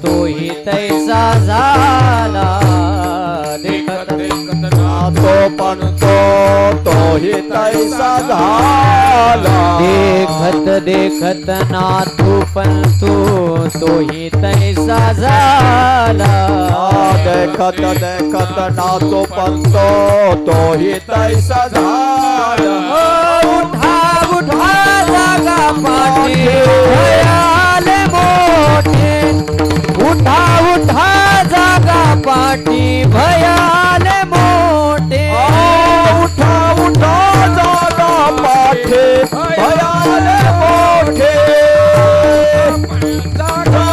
तोही तैसा झाला. देखत देखत ना तो पण तोही तैसा झाला. देखत देखत ना तू पण तोही तैसा झाला. देखत देखत ना तो पण तोही तैसा झाला. उठा उठा जागा पाठी भयाले मोठे. उठा उठा जागा पाठी भयाले मोठे. उठा उठा जागा पाठी भयाले मोठे. जागा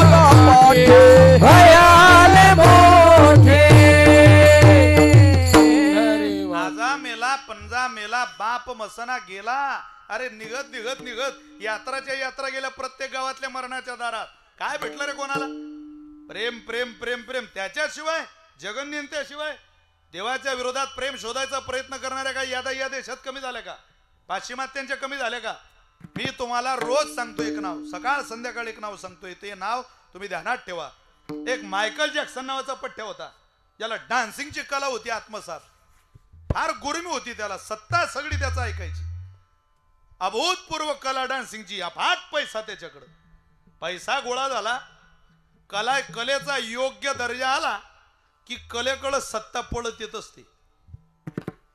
पाठी भयाले मोठे. आजा मेला पंजा मेला, बाप मसना गेला. अरे निघत निघत निघत यात्राच्या यात्रा गेल्या प्रत्येक गावातल्या मरणाच्या दारात. काय भेटलं रे कोणाला. प्रेम प्रेम प्रेम प्रेम. त्याच्याशिवाय जगन्यंत्याशिवाय देवाच्या विरोधात प्रेम शोधायचा प्रयत्न करणाऱ्या काही यादा या देशात कमी झाल्या का, पाश्चिमात्यांच्या कमी झाल्या का. मी तुम्हाला रोज सांगतो एक नाव, सकाळ संध्याकाळ एक नाव सांगतोय, ते नाव तुम्ही ध्यानात ठेवा. एक मायकल जॅक्सन नावाचा पठ्य होता, ज्याला डान्सिंगची कला होती आत्मसात, फार गुरुमी होती त्याला, सत्ता सगळी त्याचा ऐकायची, अभूतपूर्व कला डान्सिंगची, अफाट पैसा त्याच्याकडे. पैसा गोळा झाला, कलेचा योग्य दर्जा आला की कलेकडे सत्ता पळत येत असते.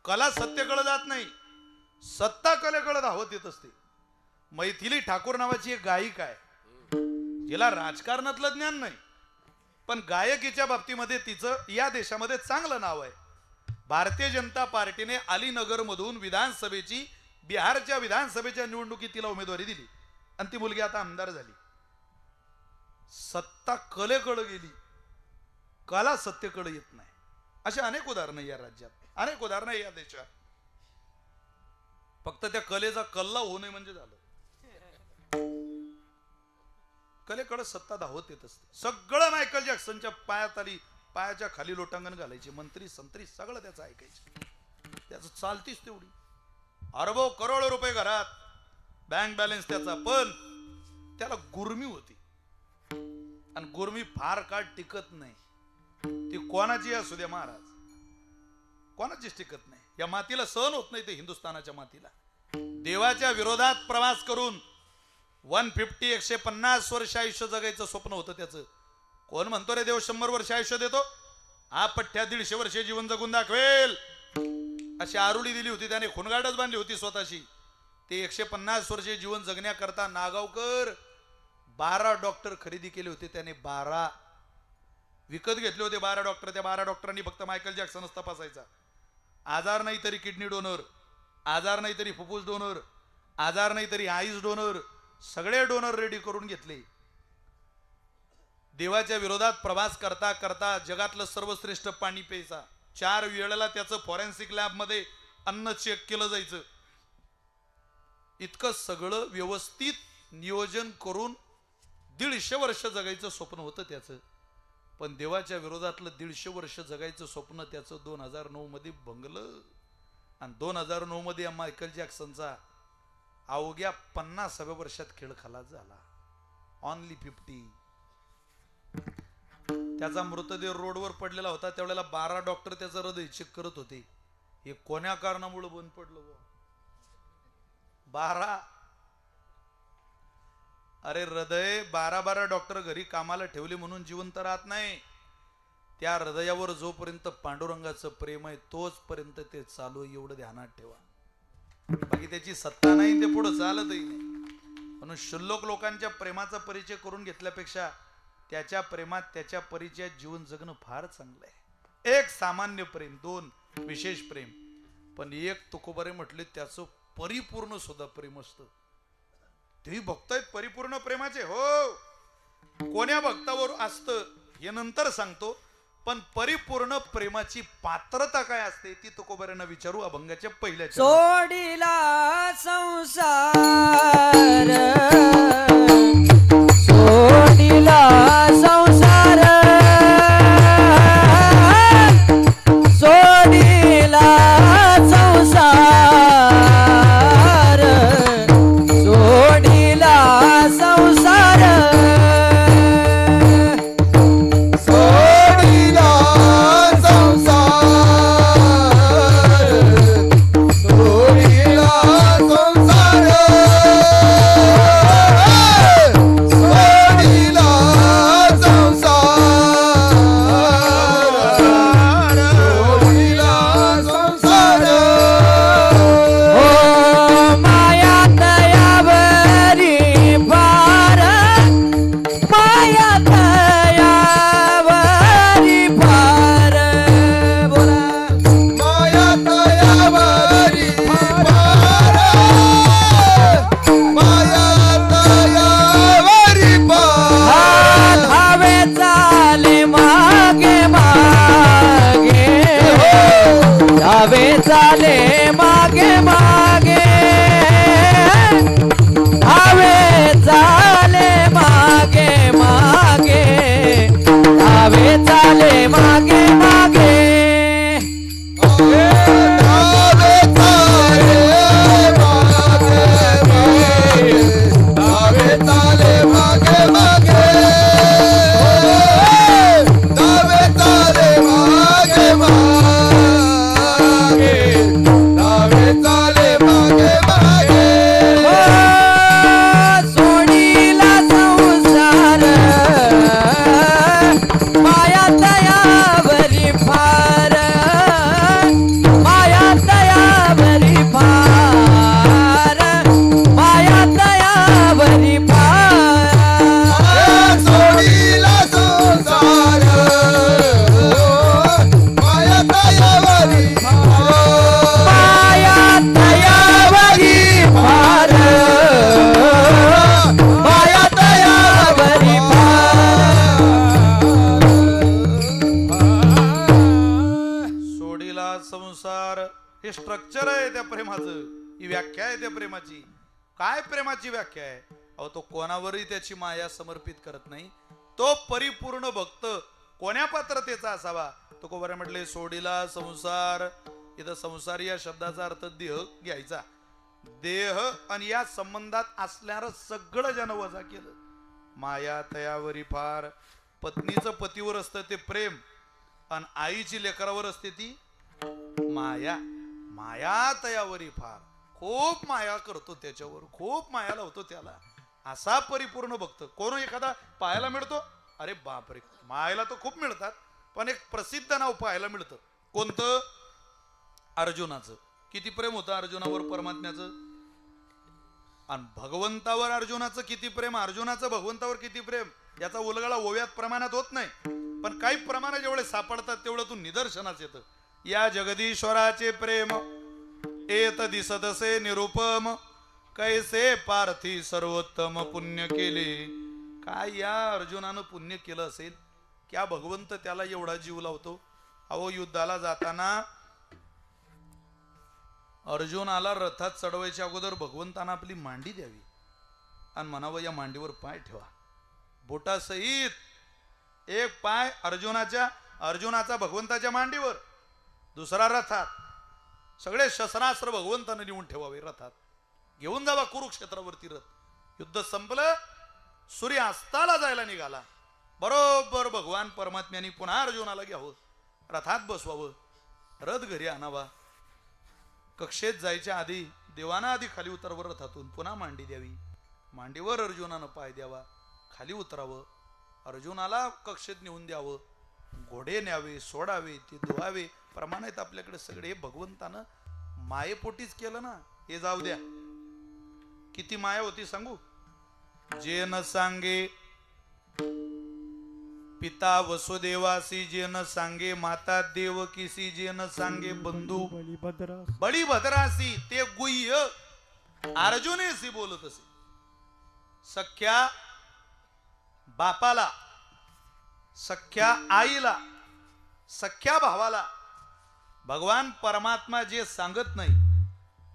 कला सत्तेकडे जात नाही, सत्ता कलेकडे धावत येत असते. मैथिली ठाकूर नावाची एक गायिक आहे, जिला राजकारणातलं ज्ञान नाही, पण गायकीच्या बाबतीमध्ये तिचं या देशामध्ये चांगलं नाव आहे. भारतीय जनता पार्टीने अलीनगर मधून विधानसभेची, बिहारच्या विधानसभेच्या निवडणुकीत तिला उमेदवारी दिली आणि ती मुलगी आता आमदार झाली. सत्ता कलेकडे गेली, कला सत्तेकडे येत नाही. अशी अनेक उदाहरणं या राज्यात, अनेक उदाहरणं या देशात. फक्त त्या कलेचा कल्ला होऊ नये म्हणजे झालं. कलेकडे सत्ता धावत येत असते. सगळं मायकल जॅक्सनच्या पायात आली, पायाच्या खाली लोटांगण घालायचे, मंत्री संत्री सगळं त्याचं ऐकायचे. त्याचं चालतीच तेवढी, अरबो करोडो रुपये घरात, बँक बॅलन्स त्याचा, पण त्याला गुरमी होती, आणि गुरमी फार काळ टिकत नाही. ती कोणाची असू द्या महाराज, कोणाचीच टिकत नाही. या मातीला सहन होत नाही, ते हिंदुस्थानाच्या मातीला. देवाच्या विरोधात प्रवास करून 150 वर्ष आयुष्य जगायचं स्वप्न होतं त्याचं. कोण म्हणतो रे देव 100 वर्ष आयुष्य देतो? हा पठ्ठ्या 150 वर्षे जीवन जगून दाखवेल अशी आरुळी दिली होती त्याने, खुणगाडच बांधली होती स्वतःशी. ते 150 वर्षे जीवन जगण्याकरता नागावकर 12 डॉक्टर खरेदी केले होते त्याने. 12 विकत घेतले होते 12 डॉक्टर. त्या 12 डॉक्टरांनी फक्त मायकल जॅक्सनच तपासायचा. आजार नाही तरी किडनी डोनर, आजार नाही तरी फुफ्फुस डोनर, आजार नाही तरी आईस डोनर, सगळे डोनर रेडी करून घेतले. देवाच्या विरोधात प्रवास करता करता जगातलं सर्वश्रेष्ठ पाणी प्यायचा. 4 वेळेला त्याचं फॉरेन्सिक लॅब मध्ये अन्न चेक केलं जायचं. इतकं सगळं व्यवस्थित नियोजन करून 150 वर्ष जगायचं स्वप्न होतं त्याचं. पण देवाच्या विरोधातलं 150 वर्ष जगायचं स्वप्न त्याचं 2009 मध्ये भंगलं. आणि 2009 मध्ये मायकल जॅक्सनचा अवघ्या 50व्या वर्षात खेळ खलास झाला. ऑनली 50. त्याचा मृतदेह रोडवर पडलेला होता. त्यावेळेला 12 डॉक्टर त्याचं हृदय चेक करत होते. हे कोण्या कारणामुळे बंद पडलं? 12. अरे हृदय 12 डॉक्टर घरी कामाला ठेवले म्हणून जिवंत राहत नाही. त्या हृदयावर जोपर्यंत पांडुरंगाचं प्रेम आहे तोच पर्यंत ते चालू, एवढं ध्यानात ठेवा. बाकी त्याची सत्ता नाही, ते पुढे चालतही नाही. म्हणून शुल्लक लोकांच्या प्रेमाचा परिचय करून घेतल्यापेक्षा त्याच्या प्रेमात त्याच्या परिचयात जीवन जगणं फार चांगलं आहे. एक सामान्य प्रेम, 2 विशेष प्रेम, पण एक तुकोबारे म्हटले त्याचं परिपूर्ण सुद्धा प्रेम असतं. तेही भक्त आहेत परिपूर्ण प्रेमाचे. हो, कोण्या भक्तावर असतं हे नंतर सांगतो, पण परिपूर्ण प्रेमाची पात्रता काय असते ती तुकोबाऱ्यांना विचारू अभंगाच्या पहिल्या. सोडिला संसार, सोडिला संसार, सोडिला संसार, सोडिला संसार, चाले मागे मागे, धावे चाले मागे मागे, धावे चाले मागे मागे, धावे चाले मागे मागे, धावे चाले मागे मागे, धावे चाले मागे मागे. सोडीला संसार, माया दयावरी फार, माया दयावरी फार, माया दयावरी फार. सोडीला संसार, माया दयावरी फार, माया दयावरी फार, माया दयावरी फार. सोडीला संसार हे स्ट्रक्चर आहे त्या प्रेमाचं, ही व्याख्या आहे त्या प्रेमाची. काय प्रेमाची व्याख्या आहे? अहो, तो कोणावरही त्याची माया समर्पित करत नाही. तो परिपूर्ण भक्त कोण्या पात्रतेचा असावा? तो कोणाला म्हटले सोडीला संसार. इथं संसार या शब्दाचा अर्थ देह घ्यायचा. देह आणि या संबंधात असणारं सगळं ज्यानं वजा केलं. माया तयावरी फार. पत्नीचं पतीवर असतं ते प्रेम आणि आईची लेकरावर असते ती माया. माया तयावरी फार. खूप माया करतो त्याच्यावर, खूप माया लावतो त्याला. असा परिपूर्ण भक्त. कोण एखादा पाहायला मिळतो? अरे बापरे, मायला तर खूप मिळतात, पण एक प्रसिद्ध नाव पाहायला मिळतं. कोणतं? अर्जुनाचं. किती प्रेम होतं अर्जुनावर परमात्म्याचं. आणि भगवंतावर अर्जुनाचं किती प्रेम, अर्जुनाचं भगवंतावर किती प्रेम, याचा उलगडा ओव्यात प्रमाणात होत नाही, पण काही प्रमाणात जेवढे सापडतात तेवढं तू निदर्शनाच येतं. या जगदीश्वराचे प्रेम एत दिसतसे निरुपम, कैसे पार्थी सर्वोत्तम पुण्य केले. काय या अर्जुनानं पुण्य केलं असेल, क्या भगवंत त्याला एवढा जीव लावतो. अहो युद्धाला जाताना अर्जुनाला रथात चढवायच्या अगोदर भगवंतानं आपली मांडी द्यावी आणि म्हणावं या मांडीवर पाय ठेवा. बोटासहित एक पाय अर्जुनाचा भगवंताच्या मांडीवर, दुसरा रथात. सगळे शस्त्रास्त्र भगवंतानं नेऊन ठेवावे रथात. घेऊन जावा कुरुक्षेत्रावरती रथ. युद्ध संपलं, सूर्य अस्ताला जायला निघाला. बरोबर भगवान परमात्म्याने पुन्हा अर्जुनाला घ्यावं, रथात बसवावं, रथ घरी आणावा. कक्षेत जायच्या आधी देवाना आधी खाली उतरावं रथातून, पुन्हा मांडी द्यावी, मांडीवर अर्जुनानं पाय द्यावा, खाली उतरावं, अर्जुनाला कक्षेत नेऊन द्यावं, घोडे न्यावे, सोडावे, ते धुवावे. प्रमाण आहेत आपल्याकडे सगळे. हे भगवंतानं मायेपोटीच केलं ना. हे जाऊ द्या, किती माया होती सांगू. जे न सांगे पिता वसुदेवासी, जे न सांगे माता देवकीसी, जे न सांगे बंधू बळीभद्रासी. ते गुह्य अर्जुनेशी बोलत असे. सख्या बापाला, सख्या आईला, सख्या भावाला भगवान परमात्मा जे सांगत नाही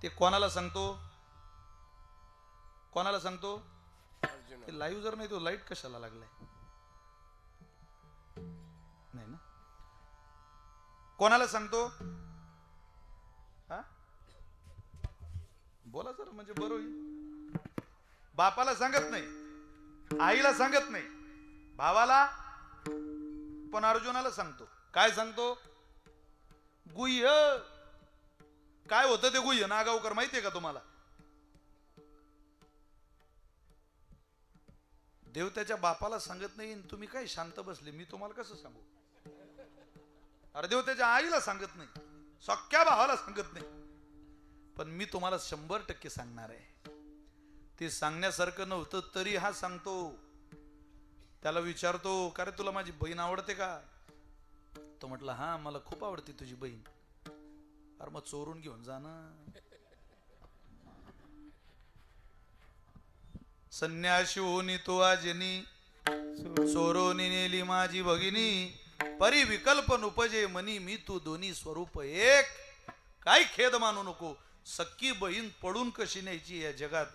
ते कोणाला सांगतो? कोणाला सांगतो? लाईव्ह जर नाही तो लाईट कशाला लागलाय? नाही ना. कोणाला सांगतो? हा, बोला जर म्हणजे बरं होईल. बापाला सांगत नाही, आईला सांगत नाही, भावाला, पण अर्जुनाला सांगतो. काय सांगतो? गुह्य. काय होतं ते गुह्य? नागावकर माहितीये का तुम्हाला? देव त्याच्या बापाला सांगत नाही, तुम्ही काय शांत बसले, मी तुम्हाला कसं सांगू? अरे देव त्याच्या आईला सांगत नाही, सख्या भावाला सांगत नाही, पण मी तुम्हाला 100% सांगणार आहे. ते सांगण्यासारखं नव्हतं तरी हा सांगतो. त्याला विचारतो, का रे तुला माझी बहीण आवडते का? तो म्हटला, हा मला खूप आवडते तुझी बहीण. अरे मग चोरून घेऊन जा ना. संन्याशी होनी तो आजनी, चोरोनी नेली माझी भगिनी, परी विकल्प नुपजे मनी, मी तू दोन्ही स्वरूप एक. काय खेद मानू नको, सख्खी बहीण पडून कशी न्यायची या जगात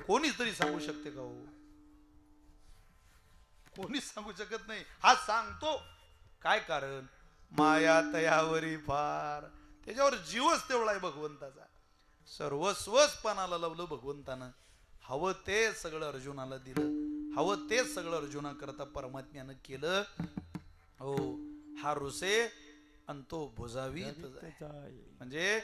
कोणीच तरी सांगू शकते का हो? कोणीच सांगू शकत नाही. हा सांगतो. काय कारण? माया तयावरी फार. त्याच्यावर जीवच तेवढा आहे भगवंताचा. सर्वस्वच पणाला लावलं भगवंतानं. हवं ते सगळं अर्जुनाला दिलं, हवं ते सगळं अर्जुना करता परमात्म्यानं केलं. हो, हा रुसे आणि तो भुजावी. म्हणजे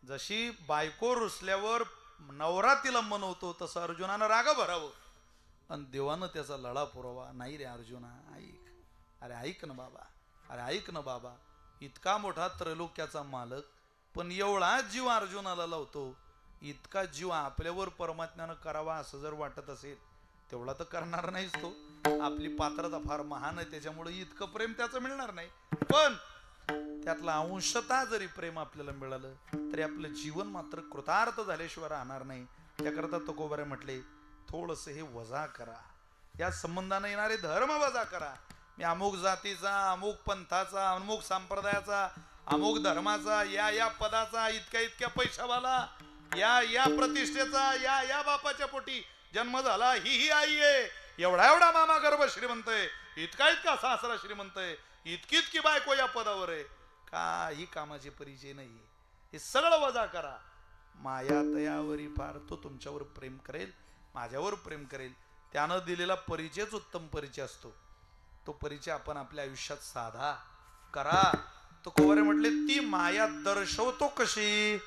जशी बायको रुसल्यावर नवरा तिला मनवतो, तसं अर्जुनानं राग भरावं आणि देवानं त्याचा लढा पुरावा. नाही रे अर्जुना, ऐक. अरे ऐक ना बाबा, अरे ऐक ना बाबा. इतका मोठा त्रैलोक्याचा मालक, पण एवढा जीव अर्जुनाला लावतो. इतका जीव आपल्यावर परमात्म्यानं करावा असं जर वाटत असेल, तेवढा तर करणार नाहीच तो. आपली पात्रता फार महान आहे, त्याच्यामुळे इतकं प्रेम त्याचं मिळणार नाही. पण त्यातला अंशतः जरी प्रेम आपल्याला मिळालं तरी आपलं जीवन मात्र कृतार्थ झाल्याशिवाय राहणार नाही. त्याकरता तुकोबारे म्हटले, थोडस हे वजा करा. या संबंधाने येणारे धर्म वजा करा. मी अमुक जातीचा, अमुक पंथाचा, अमुक संप्रदायाचा, अमुक धर्माचा, या पदाचा, इतक्या पैशावाला, या प्रतिष्ठेचा, या बापाच्या पोटी जन्म झाला, ही आई आहे, एवढा मामा गर्भ श्रीमंत आहे, इतका सासरा श्रीमंत आहे, इतकी बायको या पदावर आहे. काही कामाचे परिचय नाही. हे सगळं वजा करा. माया तयावरी फार, तो तुमच्यावर प्रेम करेल, माझ्यावर प्रेम करेल. त्यानं दिलेला परिचयच उत्तम परिचय असतो. तो परिचय आपण आपल्या आयुष्यात साधा करा. तो कोवारे म्हटले ती माया दर्शवतो कशी.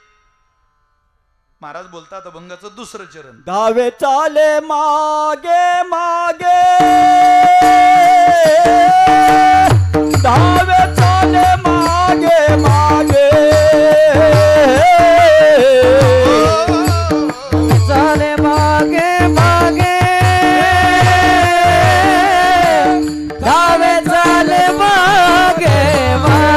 महाराज बोलतात अभंगाचं दुसरं चरण. धावे चाले मागे मागे, धावे चाले मागे मागे, चाले मागे मागे, धावे चाले मागे मागे,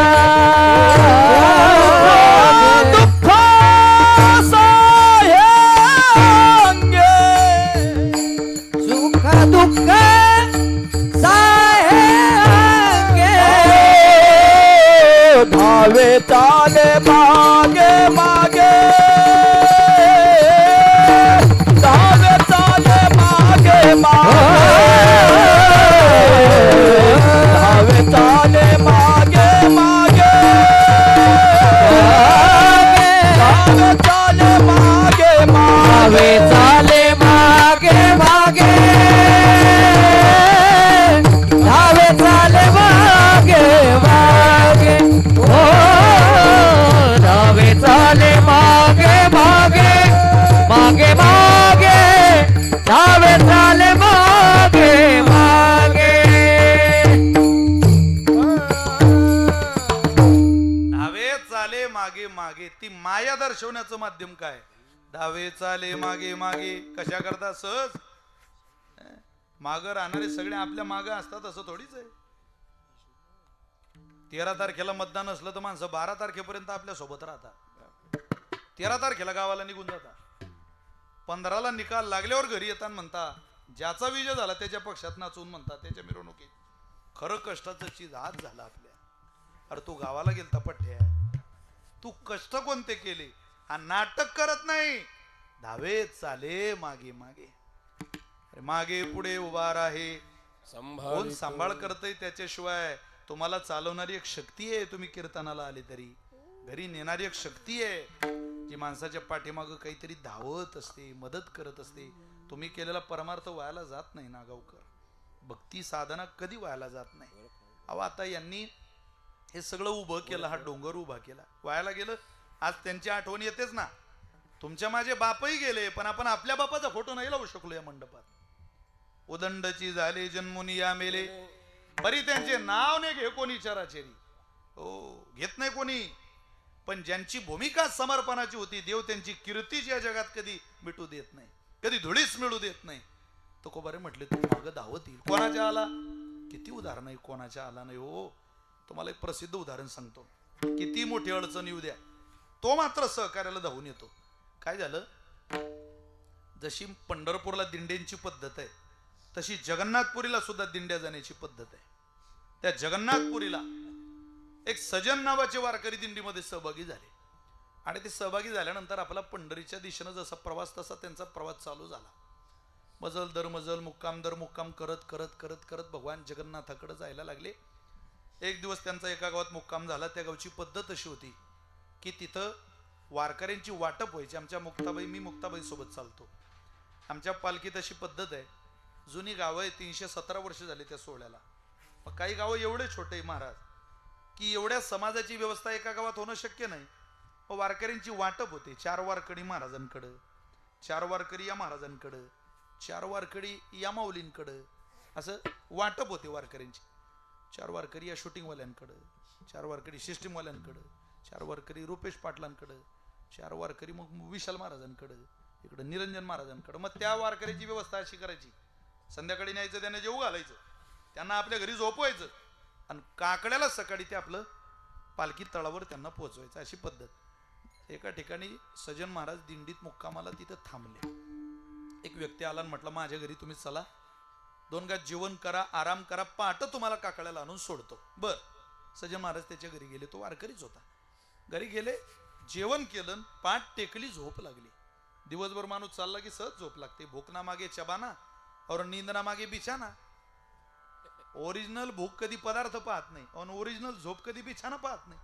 सुख दुःख साहेंगे, धावे चाले मागे मागे, धावे चाले मागे मागे, धावे चाले मागे मागे, धावे चाले मागे धावे मागे, चाले मागे मागे, धावे चाले मागे मागे, ओ धावे चाले मागे मागे, मागे मागे, धावे चाले मागे मागे. धावे चाले मागे मागे, ती माया दर्शवण्याचं माध्यम काय. धावे चाले मागे मागे कशा करता. सहज माग राहणारे सगळे आपल्या माग असतात असं थोडीच आहे. 13 तारखेला मतदान असलं तर माणसं 12 तारखेपर्यंत आपल्या सोबत राहतात. 13 तारखेला गावाला निघून जातात. 15ला निकाल लागल्यावर घरी येतात म्हणता ज्याचा विजय झाला त्याच्या पक्षात नाचून म्हणतात त्याच्या मिरवणुकीत. खरं कष्टाचं चीज आज झालं आपल्या. अरे तू गावाला गेलता पठ्या, तू कष्ट कोणते केले. हा नाटक करत नाही. धावे चाले मागे मागे. अरे मागे पुढे उभा राहे, कोण सांभाळ करतय त्याच्याशिवाय. तुम्हाला चालवणारी एक शक्ती आहे. तुम्ही कीर्तनाला आले तरी घरी नेणारी एक शक्ती आहे जी माणसाच्या पाठीमागं काहीतरी धावत असते, मदत करत असते. तुम्ही केलेला परमार्थ व्हायला जात नाही ना गावकर. भक्ती साधना कधी व्हायला जात नाही. अहो आता यांनी हे सगळं उभं केलं, हा डोंगर उभा केला, व्हायला गेलं. आज त्यांची आठवण येतेच ना. तुमच्या माझे बापही गेले पण आपण आपल्या बापाचा फोटो नाही लावू शकलो या मंडपात. उदंडची झाले जन्मुनी या मेले, बरी त्यांचे नाव नाही घे कोणी चराचरी. हो घेत नाही कोणी. पण ज्यांची भूमिका समर्पणाची होती, देव त्यांची कीर्तीच या जगात कधी मिटू देत नाही, कधी धुळीच मिळू देत नाही. तो कोबारे म्हटले तू मागं धावत येईल. कोणाच्या आला. किती उदाहरण आहे कोणाच्या आला नाही. हो तुम्हाला एक प्रसिद्ध उदाहरण सांगतो. किती मोठी अडचण येऊ द्या, तो मात्र सहकार्याला धावून येतो. काय झालं, जशी पंढरपूरला दिंड्यांची पद्धत आहे तशी जगन्नाथपुरीला सुद्धा दिंड्या जाण्याची पद्धत आहे. त्या जगन्नाथपुरीला एक सजन नावाचे वारकरी दिंडीमध्ये सहभागी झाले. आणि ते सहभागी झाल्यानंतर आपला पंढरीच्या दिशेनं जसा प्रवास तसा त्यांचा प्रवास चालू झाला. मजल दर मजल, मुक्काम दर मुक्काम करत करत करत करत भगवान जगन्नाथाकडे जायला लागले. एक दिवस त्यांचा एका गावात मुक्काम झाला. त्या गावची पद्धत अशी होती की तिथं वारकऱ्यांची वाटप व्हायची. आमच्या मुक्ताबाई, मी मुक्ताबाई सोबत चालतो. आमच्या पालखीत अशी पद्धत आहे. जुनी गावं आहे, 317 वर्ष झाली त्या सोहळ्याला. मग काही गावं एवढे छोटे महाराज की एवढ्या समाजाची व्यवस्था एका गावात होणं शक्य नाही. मग वारकऱ्यांची वाटप होते. 4 वारकरी महाराजांकडं, 4 वारकरी या महाराजांकडं, 4 वारकरी या माऊलींकडं, असं वाटप होते वारकऱ्यांची. 4 वारकरी या शूटिंगवाल्यांकडं, 4 वारकरी सिस्टीमवाल्यांकडं, 4 वारकरी रुपेश पाटलांकडं, 4 वारकरी मग विशाल महाराजांकडं, इकडं निरंजन महाराजांकडं. मग त्या वारकऱ्याची व्यवस्था अशी करायची, संध्याकाळी न्यायचं, त्यांना जेवू घालायचं, त्यांना आपल्या घरी झोपवायचं आणि काकड्याला सकाळी ते आपलं पालखी तळावर त्यांना पोहोचवायचं, अशी पद्धत. एका ठिकाणी सजन महाराज दिंडीत मुक्कामाला तिथं थांबले. एक व्यक्ती आला आणि म्हटलं माझ्या घरी तुम्ही चला, 2 गात जेवण करा, आराम करा, पहाटे तुम्हाला काकड्याला आणून सोडतो. बर. सजन महाराज त्याच्या घरी गेले. तो वारकरीच होता. घरी गेले, जेवण केलं, पाठ टेकली, झोप लागली. दिवसभर माणूस चालला की सहज झोप लागते. भूकना मागे चबाना और नींदना मागे बिछाना. ओरिजिनल भूक कधी पदार्थ पाहत नाही आणि ओरिजिनल झोप कधी बिछाना पाहत नाही.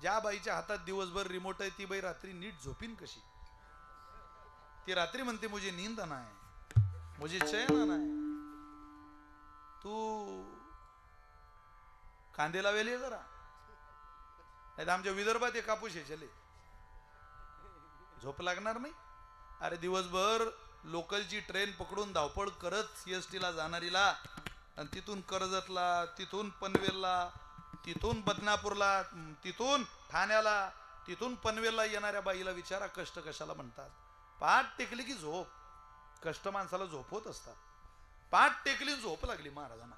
ज्या बाईच्या हातात दिवसभर रिमोट आहे ती बाई रात्री नीट झोपीन कशी. ती रात्री म्हणते मुझे नींद नाही, मुझे चैन नाही. तू कांदे लावेले जरा, नाही तर आमच्या विदर्भात हे कापूस हे चले, झोप लागणार नाही. अरे दिवसभर लोकलची ट्रेन पकडून धावपळ करत CST ला जाणारीला, आणि तिथून कर्जतला, तिथून पनवेलला, तिथून बदनापूरला, तिथून ठाण्याला, तिथून पनवेलला येणाऱ्या बाईला विचारा कष्ट कशाला म्हणतात. पाठ टेकली की झोप, कष्ट माणसाला झोप होत असतात. पाठ टेकली झोप लागली महाराजांना.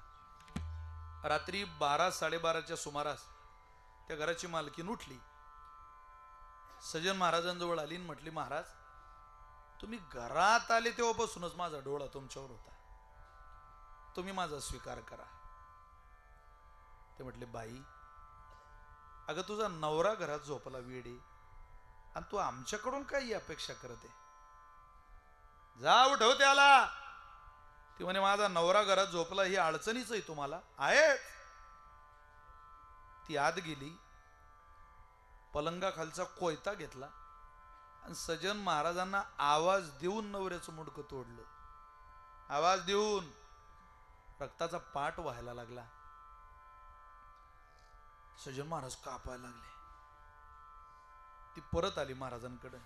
रात्री 12-12:30च्या सुमारास त्या घराची मालकीन उठली, सजन महाराजांजवळ आली आणि म्हटली, महाराज तुम्ही घरात आले तेव्हापासूनच माझा डोळा तुमच्यावर होता, तुम्ही माझा स्वीकार करा. ते म्हटले, बाई अगं तुझा नवरा घरात झोपला वेडे, आणि तू आमच्याकडून काही अपेक्षा करते, जा उठव त्याला. ती म्हणे, माझा नवरा घरात झोपला ही अडचणीच आहे तुम्हाला आहे. ती आत गेली, पलंगाखालचा कोयता घेतला आणि सजन महाराजांना आवाज देऊन नवऱ्याचं मुंडकं तोडलं. आवाज देऊन रक्ताचा पाट व्हायला लागला. सजन महाराज कापायला लागले. ती परत आली महाराजांकडे.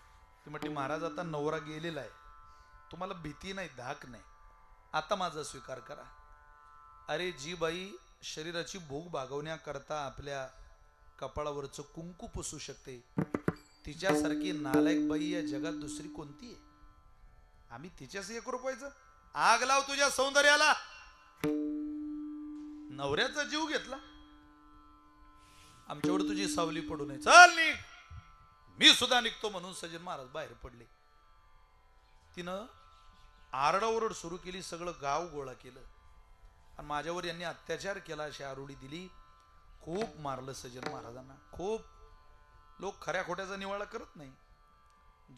ती म्हटली, महाराज आता नवरा गेलेला आहे, तुम्हाला भीती नाही, धाक नाही, आता माझा स्वीकार करा. अरे जी बाई शरीराची भूक भागवण्याकरता आपल्या कपाळावरचं कुंकू पुसू शकते, तिच्यासारखी नालायक बाई या जगात दुसरी कोणती आहे? आम्ही तिच्याच 1 रुपयाचं आग लाव तुझ्या सौंदर्याला. नवऱ्याचा जीव घेतला, आमच्यावर तुझी सावली पडू नये, चल निघ, मी सुद्धा निघतो म्हणून सजन महाराज बाहेर पडले. तिनं आरडाओरड सुरू केली, सगळं गाव गोळा केलं आणि माझ्यावर यांनी अत्याचार केला अशी आरोडी दिली. खूप मारलं सजन महाराजांना, खूप. लोक खऱ्या खोट्याचा निवाळा करत नाही.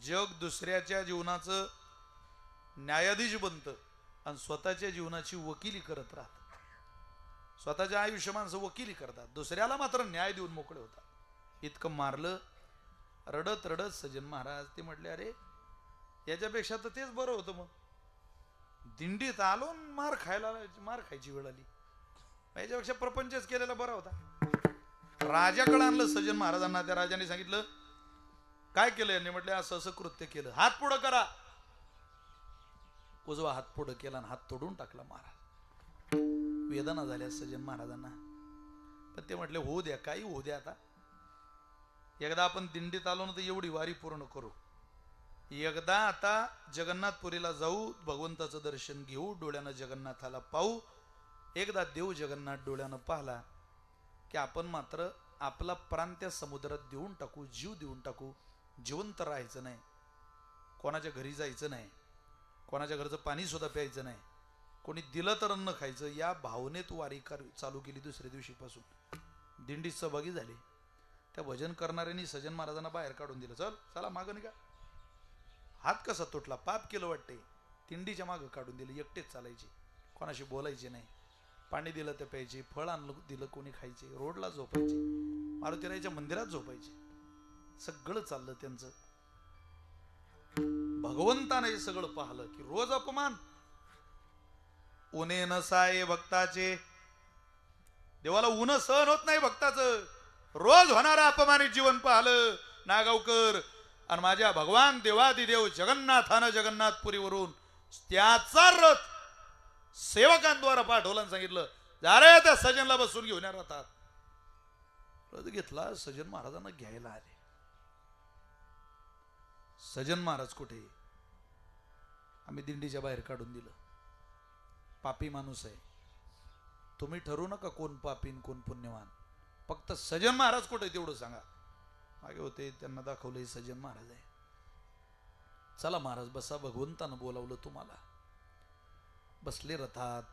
जग दुसऱ्याच्या जीवनाचं न्यायाधीश बनतं आणि स्वतःच्या जीवनाची वकिली करत राहतात. स्वतःच्या आयुष्य माणसं वकिली करतात, दुसऱ्याला मात्र न्याय देऊन मोकळे होतात. इतकं मारलं. रडत रडत सजन महाराज ते म्हटले, अरे याच्यापेक्षा तर तेच बरं होतं, मग दिंडीत आलो मार खायची वेळ आली, याच्यापेक्षा प्रपंचच केलेला बरा होता. राजाकडे आणलं सजन महाराजांना. त्या राजाने सांगितलं, काय केलं यांनी? म्हटलं, असं असं कृत्य केलं, हात पुढं करा. उजवा हात पुढं केला आणि हात तोडून टाकला महाराज. वेदना झाल्या सजन महाराजांना. पण ते म्हटले, होऊ द्या, काही होऊ द्या, आता एकदा आपण दिंडीत आलो ना तर एवढी वारी पूर्ण करू. एकदा आता जगन्नाथपुरीला जाऊ, भगवंताचं दर्शन घेऊ, डोळ्यानं जगन्नाथाला पाहू. एकदा देव जगन्नाथ डोळ्यानं पाहला की आपण मात्र आपला प्राण त्या समुद्रात देऊन टाकू, जीव देऊन टाकू. जिवंत राहायचं नाही, कोणाच्या घरी जायचं नाही, कोणाच्या घरचं पाणी सुद्धा प्यायचं नाही, कोणी दिलं तर अन्न खायचं. या भावनेत वारी चालू केली. दुसऱ्या दिवशीपासून दिंडीत सहभागी झाले. त्या भजन करणाऱ्यांनी सजन महाराजांना बाहेर काढून दिलं. चल चला मागं निघा. हात कसा तुटला, पाप केलं वाटते. दिंडीच्या मागं काढून दिले. एकटेच चालायचे, कोणाशी बोलायचे नाही. पाणी दिलं ते प्यायचे, फळ आणलं दिलं कोणी खायचे, रोडला झोपायचे, मारुतीरायाच्या मंदिरात झोपायचे. सगळं चाललं त्यांचं. भगवंताने हे सगळं पाहलं की रोज अपमान. उने नसाये भक्ताचे, देवाला ऊन सहन होत नाही भक्ताचं. रोज होणारा अपमानित जीवन पाहलं नागावकर. आणि माझ्या भगवान देवादिदेव जगन्नाथानं जगन्नाथपुरीवरून त्याचा रथ सेवकांद्वारा पाठवला आणि सांगितलं, जा रे त्या सजनला बसून घेऊन या रथात. रथ घेतला, सजन महाराजांना घ्यायला आले. सजन महाराज कुठे? आम्ही दिंडीच्या बाहेर काढून दिलं. पापी माणूस आहे, तुम्ही ठरवू नका कोण पापीन कोण पुण्यवान. फक्त सजन महाराज कुठे तेवढं सांगा. मागे होते, त्यांना दाखवलं सजन महाराज आहे. चला महाराज बसा, भगवंतानं बोलावलं तुम्हाला. बसले रथात.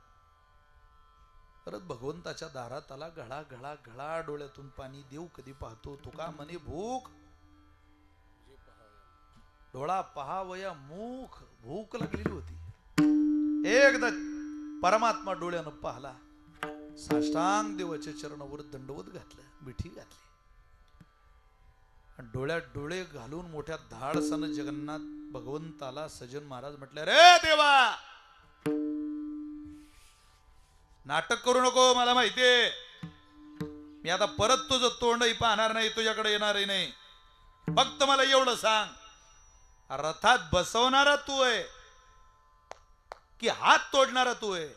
परत भगवंताच्या दारात आला. घळा घळा घळा डोळ्यातून पाणी. देव कधी पाहतो? तुका म्हणे भूक डोळा पहावया मुख. भूक लागलेली होती. एकदा परमात्मा डोळ्यानं पाहला. साष्टांग देवाच्या चरणावर दंडवत घातलं, मिठी घातली. डोळ्यात डोळे घालून मोठ्या धाडसानं जगन्नाथ भगवंताला सजन महाराज म्हटले, रे देवा नाटक करू नको, मला माहितीये मी आता परत तुझं तोंडही पाहणार नाही, तुझ्याकडे येणारही नाही. फक्त मला एवढं सांग, रथात बसवणारा तू आहे की हात तोडणारा तू आहे?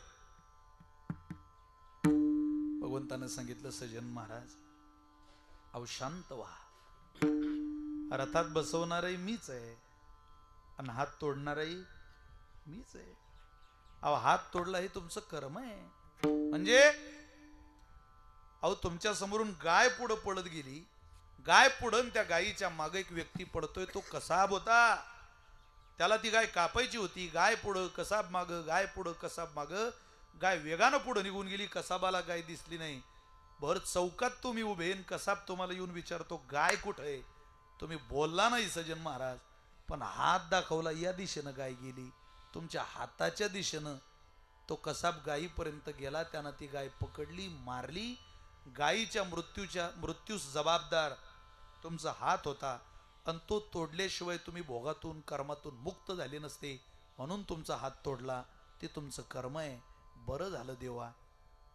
भगवंतानं सांगितलं, सजन महाराज अहो शांत व्हा. रथात बसवणारही मीच आहे आणि हात तोडणारही मीच आहे. अहो हात तोडला हे तुमचं कर्म आहे. म्हणजे अहो तुमच्या समोरून गाय पुढं पडत गेली, गाय पुढं त्या गायीच्या मागे एक व्यक्ती पडतोय, तो कसाब होता. त्याला ती गाय कापायची होती. गाय पुढं कसाब माग, गाय पुढं कसाब माग. गाय वेगानं पुढं निघून गेली. कसाबाला गाय दिसली नाही. भर चौकात तुम्ही उभे, कसाब तुम्हाला येऊन विचारतो गाय कुठं आहे. तुम्ही बोलला नाही सजन महाराज, पण हात दाखवला, या दिशेनं गाय गेली. तुमच्या हाताच्या दिशेनं तो कसाब गायीपर्यंत गेला. त्यानं ती गाय पकडली, मारली. गायीच्या मृत्यूस जबाबदार तुमचा हात होता आणि तो तोडल्याशिवाय तुम्ही भोगातून कर्मातून मुक्त झाले नसते, म्हणून तुमचा हात तोडला. ते तुमचं कर्म आहे. बरं झालं देवा,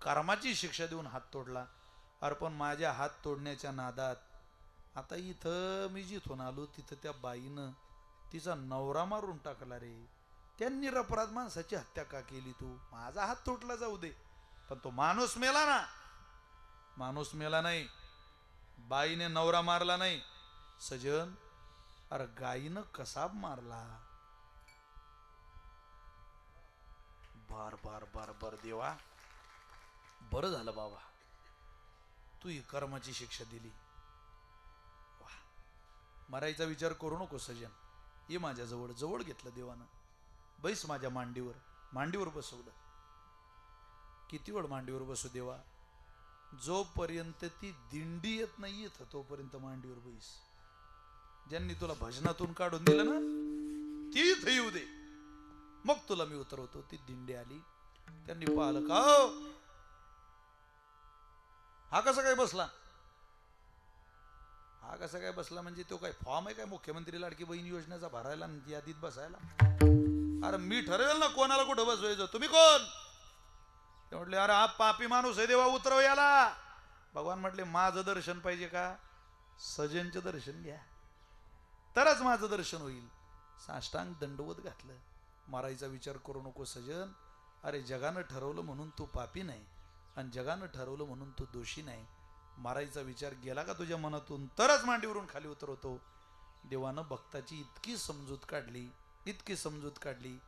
कर्माची शिक्षा देऊन हात तोडला. अरे पण माझ्या हात तोडण्याच्या नादात आता इथं मी जिथून आलो तिथं त्या बाईनं तिचा नवरा मारून टाकला रे. त्यांनी निरपराध माणसाची हत्या का केली तू? माझा हात तोडला जाऊ दे, पण तो माणूस मेला ना. माणूस मेला नाही, बाईने नवरा मारला नाही. सजन अरे गायीनं कसाब मारला. बार बार बार बार देवा, बरं झालं बाबा तू ही कर्माची शिक्षा दिली. वाह, मरायचा विचार करू नको सजन. ये माझ्या जवळ. जवळ घेतलं देवानं. बैस माझ्या मांडीवर. मांडीवर बसवलं. किती वेळ मांडीवर बसू देवा? जोपर्यंत ती दिंडी येत नाही येत तोपर्यंत मांडीवर बैस. ज्यांनी तुला भजनातून काढून दिलं ना ती इथं येऊ दे, मग तुला मी उतरवतो. ती दिंडी आली. त्यांनी पाहिलं का हा कसा काय बसला? हा कसा काय बसला म्हणजे तो काय फॉर्म आहे काय मुख्यमंत्री लाडकी बहीण योजनेचा भरायला यादीत बसायला? अरे मी ठरवेल ना कोणाला कुठं बसवायचं. तुम्ही कोण? ते म्हटले अरे हा पापी माणूस आहे देवा, उतरव याला. भगवान म्हटले माझं दर्शन पाहिजे का? सजनचं दर्शन घ्या, तरच माझं दर्शन होईल. साष्टांग दंडवत घातलं. मारायचा विचार करू नको सजन. अरे जगानं ठरवलं म्हणून तू पापी नाही आणि जगानं ठरवलं म्हणून तू दोषी नाही. मारायचा विचार गेला का तुझ्या मनातून तरच मांडीवरून खाली उतरवतो. देवानं भक्ताची इतकी समजूत काढली, इतकी समजूत काढली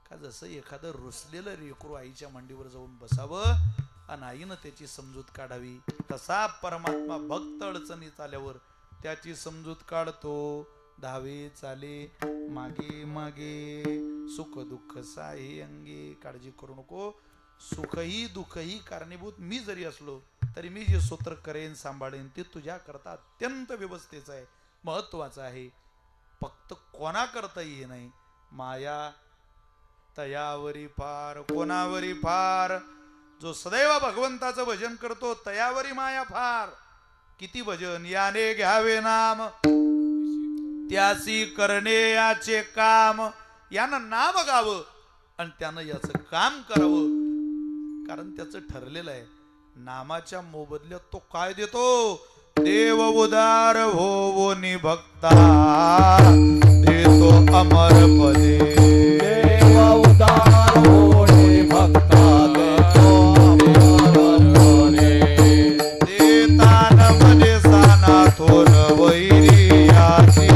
का जसं एखादं रुसलेलं रेकरू आईच्या मांडीवर जाऊन बसावं आणि आईनं त्याची समजूत काढावी, तसा परमात्मा भक्त अडचणीत आल्यावर त्याची समजूत काढतो. धावे चाले मागे मागे, सुख दुःख साहे अंगे. काळजी करू नको. सुखही दुःखही कारणीभूत मी जरी असलो तरी मी जे सूत्र करेन सांभाळेन ते तुझ्या करता अत्यंत व्यवस्थेचं आहे, महत्वाचं आहे. फक्त कोणा करता ये नाही. माया तयावरी फार, कोणावरी फार. जो सदैव भगवंताचं भजन करतो तयावरी माया फार. किती भजन याने घ्यावे नाम, त्यासी करणे याचे काम. यानं नाम गावं आणि त्यानं याचं काम करावं, कारण त्याचं ठरलेलं आहे. नामाच्या मोबदल्यात तो काय देतो? देव उदार हो निभक्ता, देतो अमर पदे. देव उदार हो निभक्ता, देतो अमर पदे. देतान मने साना थोर वैरी याची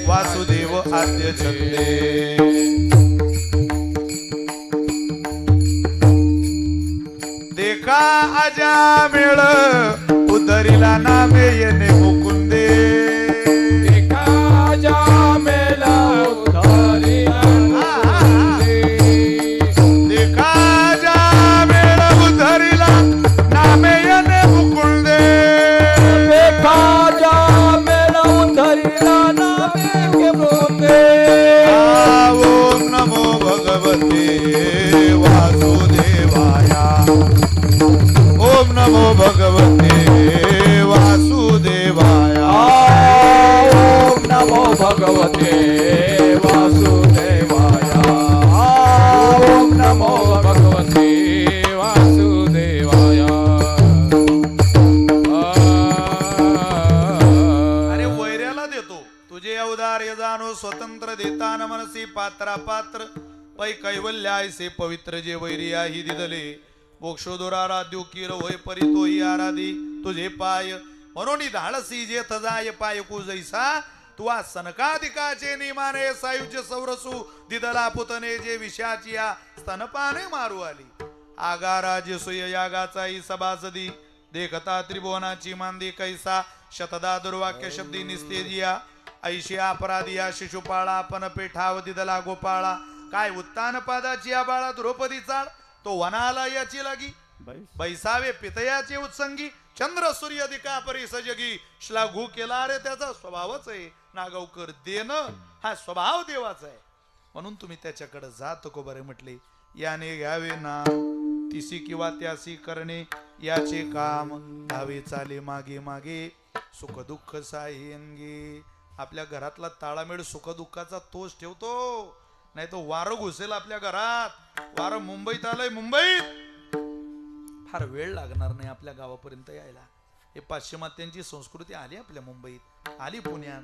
वासुदेव आद्य छंदे. देखा आजा मेळ उदरीला नामे येणे मुकुंदे. देखा आजा मेळ उदरीला देखा आजा मेळ उदरीला नामे येणे मुकुंदे. देखा आजा मेळ उदरीला तान मनसी पात्रा पात्र पै कैवल्यायसे पवित्र जे वैरी आहे दिदले मोक्षोदोराराध्यो किर होय परी तोही आराधी तुझे पाय म्हणून धाडसी जे थजाय पाय कुजैसा तुवा सनकाधिकाचे निमाने सायुज्य सौरसू दिदला पुतने जे विषयाची या स्तनपाने मारू आली आगारा जे सुय यागाचा ही सभासदी देखता त्रिभुवनाची मांदी कैसा शतदा दुर्वाक्य शब्दी निस्तेजिया ऐशी अपराधिया शिशुपाळा पण पेठाव दिदला गोपाळा काय उत्तान पादाची या बाळा द्रौपदी चाळ तो वनाला याची लागी बैसावे पितयाचे उत्संगी चंद्र सूर्य दिका परी सजगी श्लाघू केला रे त्याचा स्वभावच आहे नागावकर देणं हा स्वभाव देवाचा आहे म्हणून तुम्ही त्याच्याकडे जात को बरे म्हटले याने घ्यावे नाम तिसी किंवा त्यासी करणे याचे काम धावे चाले मागे मागे सुख दुःख साई अंगी आपल्या घरातला ताळामेळ सुख दुःखाचा तोच ठेवतो नाही तो वारं घुसेल आपल्या घरात वारं मुंबईत आलंय मुंबईत फार वेळ लागणार नाही आपल्या गावापर्यंत यायला हे पाश्चिमात्यांची संस्कृती आली आपल्या मुंबईत आली पुण्यात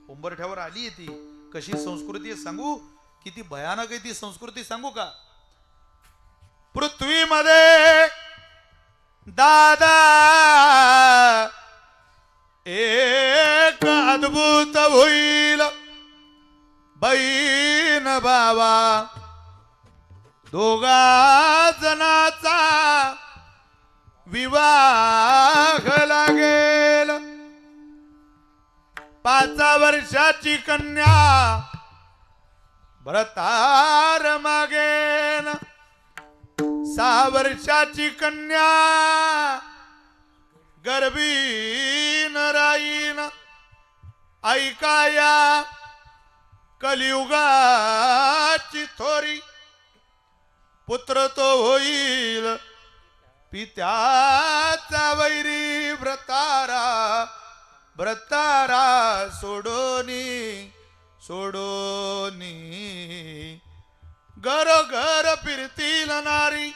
उंबरठ्यावर आली ती कशी संस्कृती आहे सांगू किती भयानक आहे ती संस्कृती सांगू का पृथ्वीमध्ये दादा एक अद्भुत होईल बहीण बाबा दोघा जणाचा विवाह लागेल 5 वर्षाची कन्या भरतार मागेन 6 वर्षाची कन्या गर्भीन राहीन ऐकाया कलियुगाची थोरी पुत्र तो होईल पित्याचा वैरी व्रतारा व्रतारा सोडोनी सोडोनी घर घर फिरतील नारी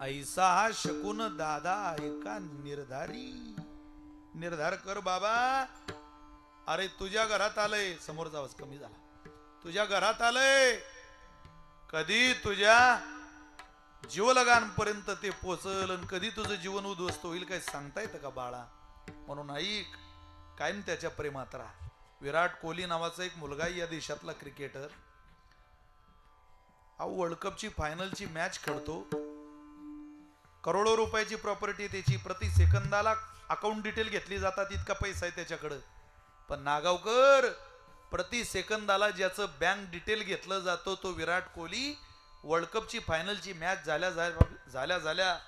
ऐसा हा शकून दादा ऐका निर्धारी निर्धार कर बाबा अरे तुझ्या घरात आलंय समोरचा आवाज कमी झाला तुझ्या घरात आलंय कधी तुझ्या जीवलगांपर्यंत ते पोचल आणि कधी तुझं जीवन उद्ध्वस्त होईल काही सांगता येतं का बाळा म्हणून ऐक कायम त्याच्या प्रेमात राहा विराट कोहली नावाचा एक मुलगा या देशातला क्रिकेटर हा वर्ल्ड कपची फायनलची मॅच खेळतो करोडो रुपयाची प्रॉपर्टी त्याची प्रति सेकंदाला अकाउंट डिटेल घेतली जातात इतका पैसा आहे त्याच्याकडं पण नागावकर प्रति सेकंदाला ज्याचं बँक डिटेल घेतलं जातो तो विराट कोहली वर्ल्ड कपची फायनलची मॅच झाल्या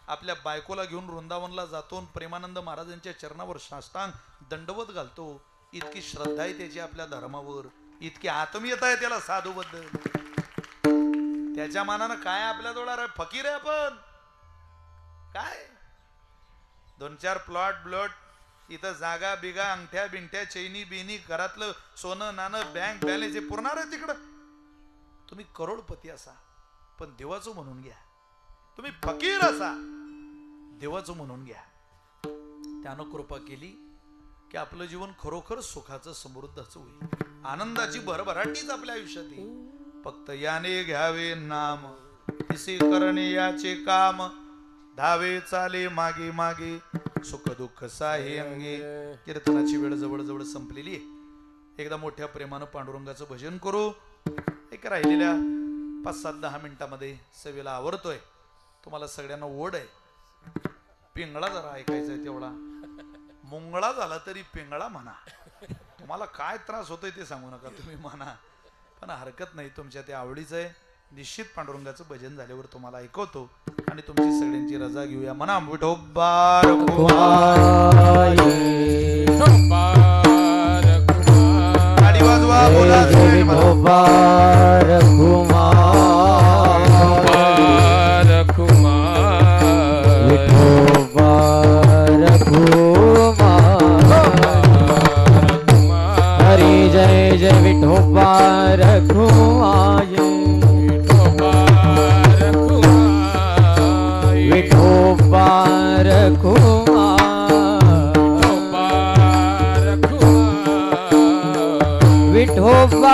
आपल्या बायकोला घेऊन वृंदावनला जातो प्रेमानंद महाराजांच्या चरणावर साष्टांग दंडवत घालतो इतकी श्रद्धा आहे त्याची आपल्या धर्मावर इतकी आत्मीयता आहे त्याला साधू बद्दल त्याच्या मानानं काय आपल्या जवळ फकीर आहे आपण काय 2-4 प्लॉट ब्लॉट इथं जागा बिगा अंगठ्या बिंगठ्या चैनी बिनी घरातलं सोनं नाणं बँक बॅलन्स हे पुरणार आहे तिकडं तुम्ही करोडपती असा पण देवाचं म्हणून घ्या तुम्ही फकीर असा देवाचं म्हणून घ्या त्यानं कृपा केली की आपलं जीवन खरोखर सुखाचं समृद्धच होईल आनंदाची भरभराटीच आपल्या आयुष्यात येईल फक्त याने घ्यावे नाम तिसी करणे याचे काम धावे चाले मागे मागे सुख दुःख साहे अंगे कीर्तनाची वेळ जवळ जवळ संपलेली आहे एकदा मोठ्या प्रेमानं पांडुरंगाचं भजन करू एक राहिलेल्या 5-10 मिनिटांमध्ये सेवेला आवरतोय तुम्हाला सगळ्यांना ओढ आहे पिंगळा जरा ऐकायचा आहे तेवढा मुंगळा झाला तरी पिंगळा म्हणा तुम्हाला काय त्रास होतोय ते सांगू नका तुम्ही म्हणा पण हरकत नाही तुमच्या ते आवडीचं आहे निश्चित पांडुरंगाचं भजन झाल्यावर तुम्हाला ऐकवतो आणि तुमची सगळ्यांची रजा घेऊया म्हणा विठोबार गाडी वाजवा बोला हरी जय जय विठोबा रखुमाई विठोबा रखुमाई विठोबा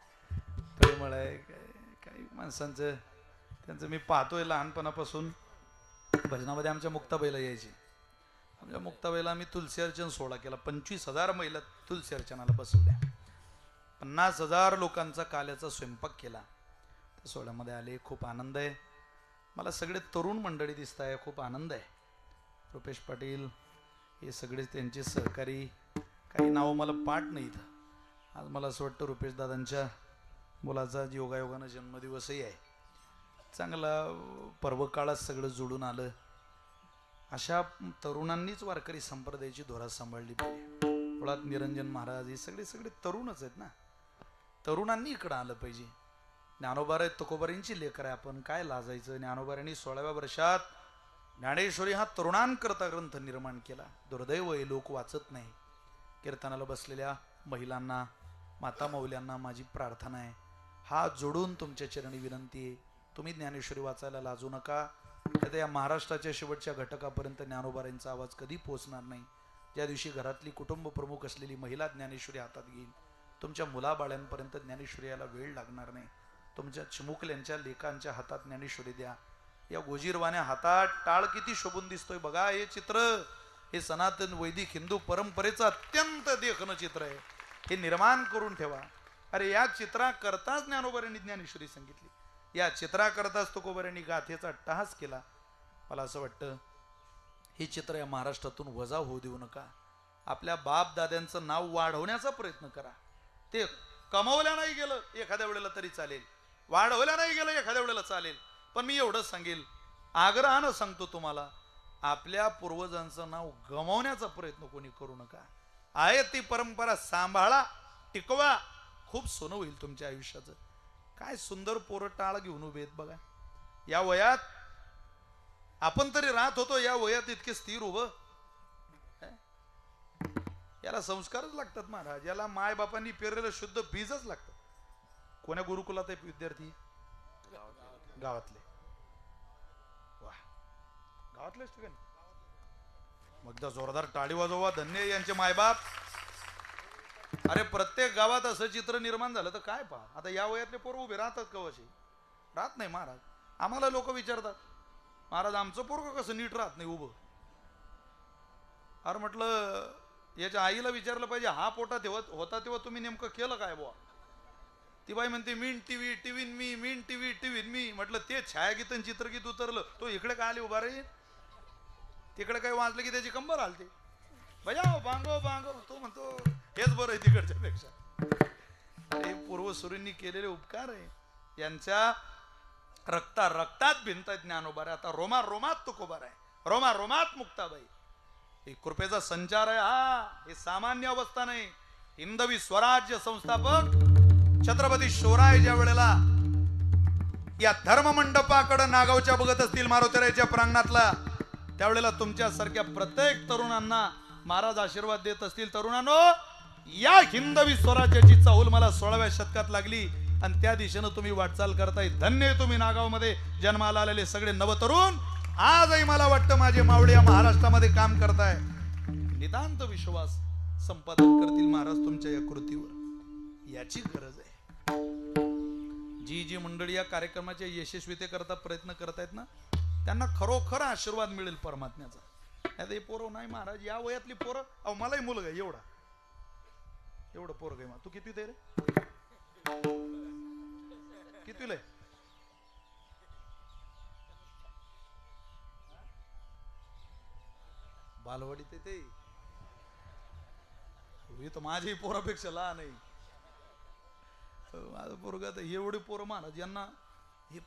तळमळ आहे. काही माणसांचं त्यांचं मी पाहतोय लहानपणापासून. भजनामध्ये आमच्या मुक्ताबाईला यायची. आमच्या मुक्ताबाईला आम्ही तुलसी अर्चन सोहळा केला. 25,000 महिला तुलसी अर्चनाला बसवल्या. 50,000 लोकांचा काल्याचा स्वयंपाक केला. त्या सोहळ्यामध्ये आले. खूप आनंद आहे. मला सगळे तरुण मंडळी दिसत आहे. खूप आनंद आहे. रुपेश पाटील हे सगळे त्यांचे सहकारी. काही नावं मला पाठ नाहीत. आज मला असं वाटतं रुपेश दादांच्या मुलाचा योगायोगानं जन्मदिवसही आहे. चांगला पर्व काळात सगळं जोडून आलं. अशा तरुणांनीच वारकरी संप्रदायाची धोरा सांभाळली पाहिजे. मुळात निरंजन महाराज हे सगळे तरुणच आहेत ना. तरुणांनी इकडं आलं पाहिजे. ज्ञानोबाराय तुकोबारांची लेकर आहे आपण, काय लाजायचं. ज्ञानोबारांनी 16व्या वर्षात ज्ञानेश्वरी हा तरुणांकरता ग्रंथ निर्माण केला. दुर्दैव हे लोक वाचत नाही. कीर्तनाला बसलेल्या महिलांना, माता मौल्यांना माझी प्रार्थना आहे, हात जोडून तुमच्या चरणी विनंती आहे, तुम्ही ज्ञानेश्वरी वाचायला लाजू नका. आता या महाराष्ट्राच्या शेवटच्या घटकापर्यंत ज्ञानोबारांचा आवाज कधी पोहोचणार नाही. ज्या दिवशी घरातली कुटुंब प्रमुख असलेली महिला ज्ञानेश्वरी हातात घेईल, तुमच्या मुलाबाळ्यांपर्यंत ज्ञानेश्वरी याला वेळ लागणार नाही. तुमच्या चिमुकल्यांच्या लेकांच्या हातात ज्ञानेश्वरी द्या. या गोजीरवाण्या हातात टाळ किती शोभून दिसतोय बघा. हे चित्र हे सनातन वैदिक हिंदू परंपरेचं अत्यंत देखणं चित्र आहे. हे निर्माण करून ठेवा. अरे या चित्राकरताच ज्ञानोबारांनी ज्ञानेश्वरी सांगितली. या चित्राकरताच तुकोबारांनी गाथेचा अट्टहास केला. मला असं वाटतं हे चित्र या महाराष्ट्रातून वजा होऊ देऊ नका. आपल्या बाप दाद्यांचं नाव वाढवण्याचा प्रयत्न करा. ते कमवल्या नाही गेलं एखाद्या वेळेला तरी चालेल, वाढवल्या नाही गेलं एखाद्या वेळेला चालेल, पण मी एवढंच सांगेल, आग्रहानं सांगतो तुम्हाला, आपल्या पूर्वजांचं नाव गमावण्याचा प्रयत्न कोणी करू नका. आहे ती परंपरा सांभाळा, टिकवा. खूप सोनं होईल तुमच्या आयुष्याचं. काय सुंदर पोरं टाळ घेऊन उभे आहेत बघा. या वयात आपण तरी राहत होतो, या वयात इतके स्थिर उभं. याला संस्कारच लागतात महाराज. याला माय बापांनी पेरलेलं शुद्ध बीजच लागतं. कोण्या गुरुकुलात आहे विद्यार्थी? गावातले. वा, गावातलेच ठिकाणी. मग एकदा जोरदार टाळी वाजवा. धन्य यांचे मायबाप. अरे प्रत्येक गावात असं चित्र निर्माण झालं तर काय पहा. आता या वयातले पोरं उभे राहतात कवशी? राहत नाही महाराज. आम्हाला लोक विचारतात, महाराज आमचं पोरग कसं नीट राहत नाही उभं? अरे म्हटलं याच्या आईला विचारलं पाहिजे, हा पोटात होता तेव्हा तुम्ही नेमकं केलं काय बुवा? ती बाई म्हणते मीन टीव्ही टीव्हीन मी, मीन टीव्ही टीव्हीन मी. म्हटलं ते छायागीत आणि चित्रगीत उतरलं, तो इकडे काय आले उभा रे? तिकडे काही वाजलं की त्याची कंबर हालते. बजाव बांगो बांगो. तो म्हणतो हेच बरं आहे तिकडच्या पेक्षा. हे पूर्वसुरींनी केलेले उपकार आहे. यांच्या रक्तात भिनतायत ज्ञानोबारा. आता रोमा रोमात तुकोबार आहे, रोमा रोमात मुक्ताबाई. हे कृपेचा संचार आहे हा. हे सामान्य अवस्था नाही. हिंदवी स्वराज्य संस्थापक छत्रपती शिवराय ज्या वेळेला या धर्ममंडपाकडे नागावच्या बघत असतील मारुतीरायच्या प्रांगणातला, त्यावेळेला तुमच्यासारख्या प्रत्येक तरुणांना महाराज आशीर्वाद देत असतील. तरुणांनो, या हिंदवी स्वराज्याची चाहूल मला 16व्या शतकात लागली आणि त्या दिशेनं तुम्ही वाटचाल करताय. धन्य तुम्ही नागावमध्ये जन्माला आलेले सगळे नवतरुण. आजही मला वाटतं माझे मावळे या महाराष्ट्रामध्ये काम करताय. नितांत विश्वास संपादन करतील महाराज तुमच्या या कृतीवर. याची गरज आहे. जी मंडळी या कार्यक्रमाच्या यशस्वीतेकरता प्रयत्न करतायत ना, त्यांना खरोखर आशीर्वाद मिळेल परमात्म्याचा. आता हे पोरं नाही महाराज, या वयातली पोरं. अहो मलाही मुलगा आहे एवढं पोरं काय. तू कितवीत आहे रे? कितवीला आहे? बालवाडीत ते तर माझ्याही पोरापेक्षा लहान आहे. माझं पोरगा तर एवढे पोरं महाराज यांना हे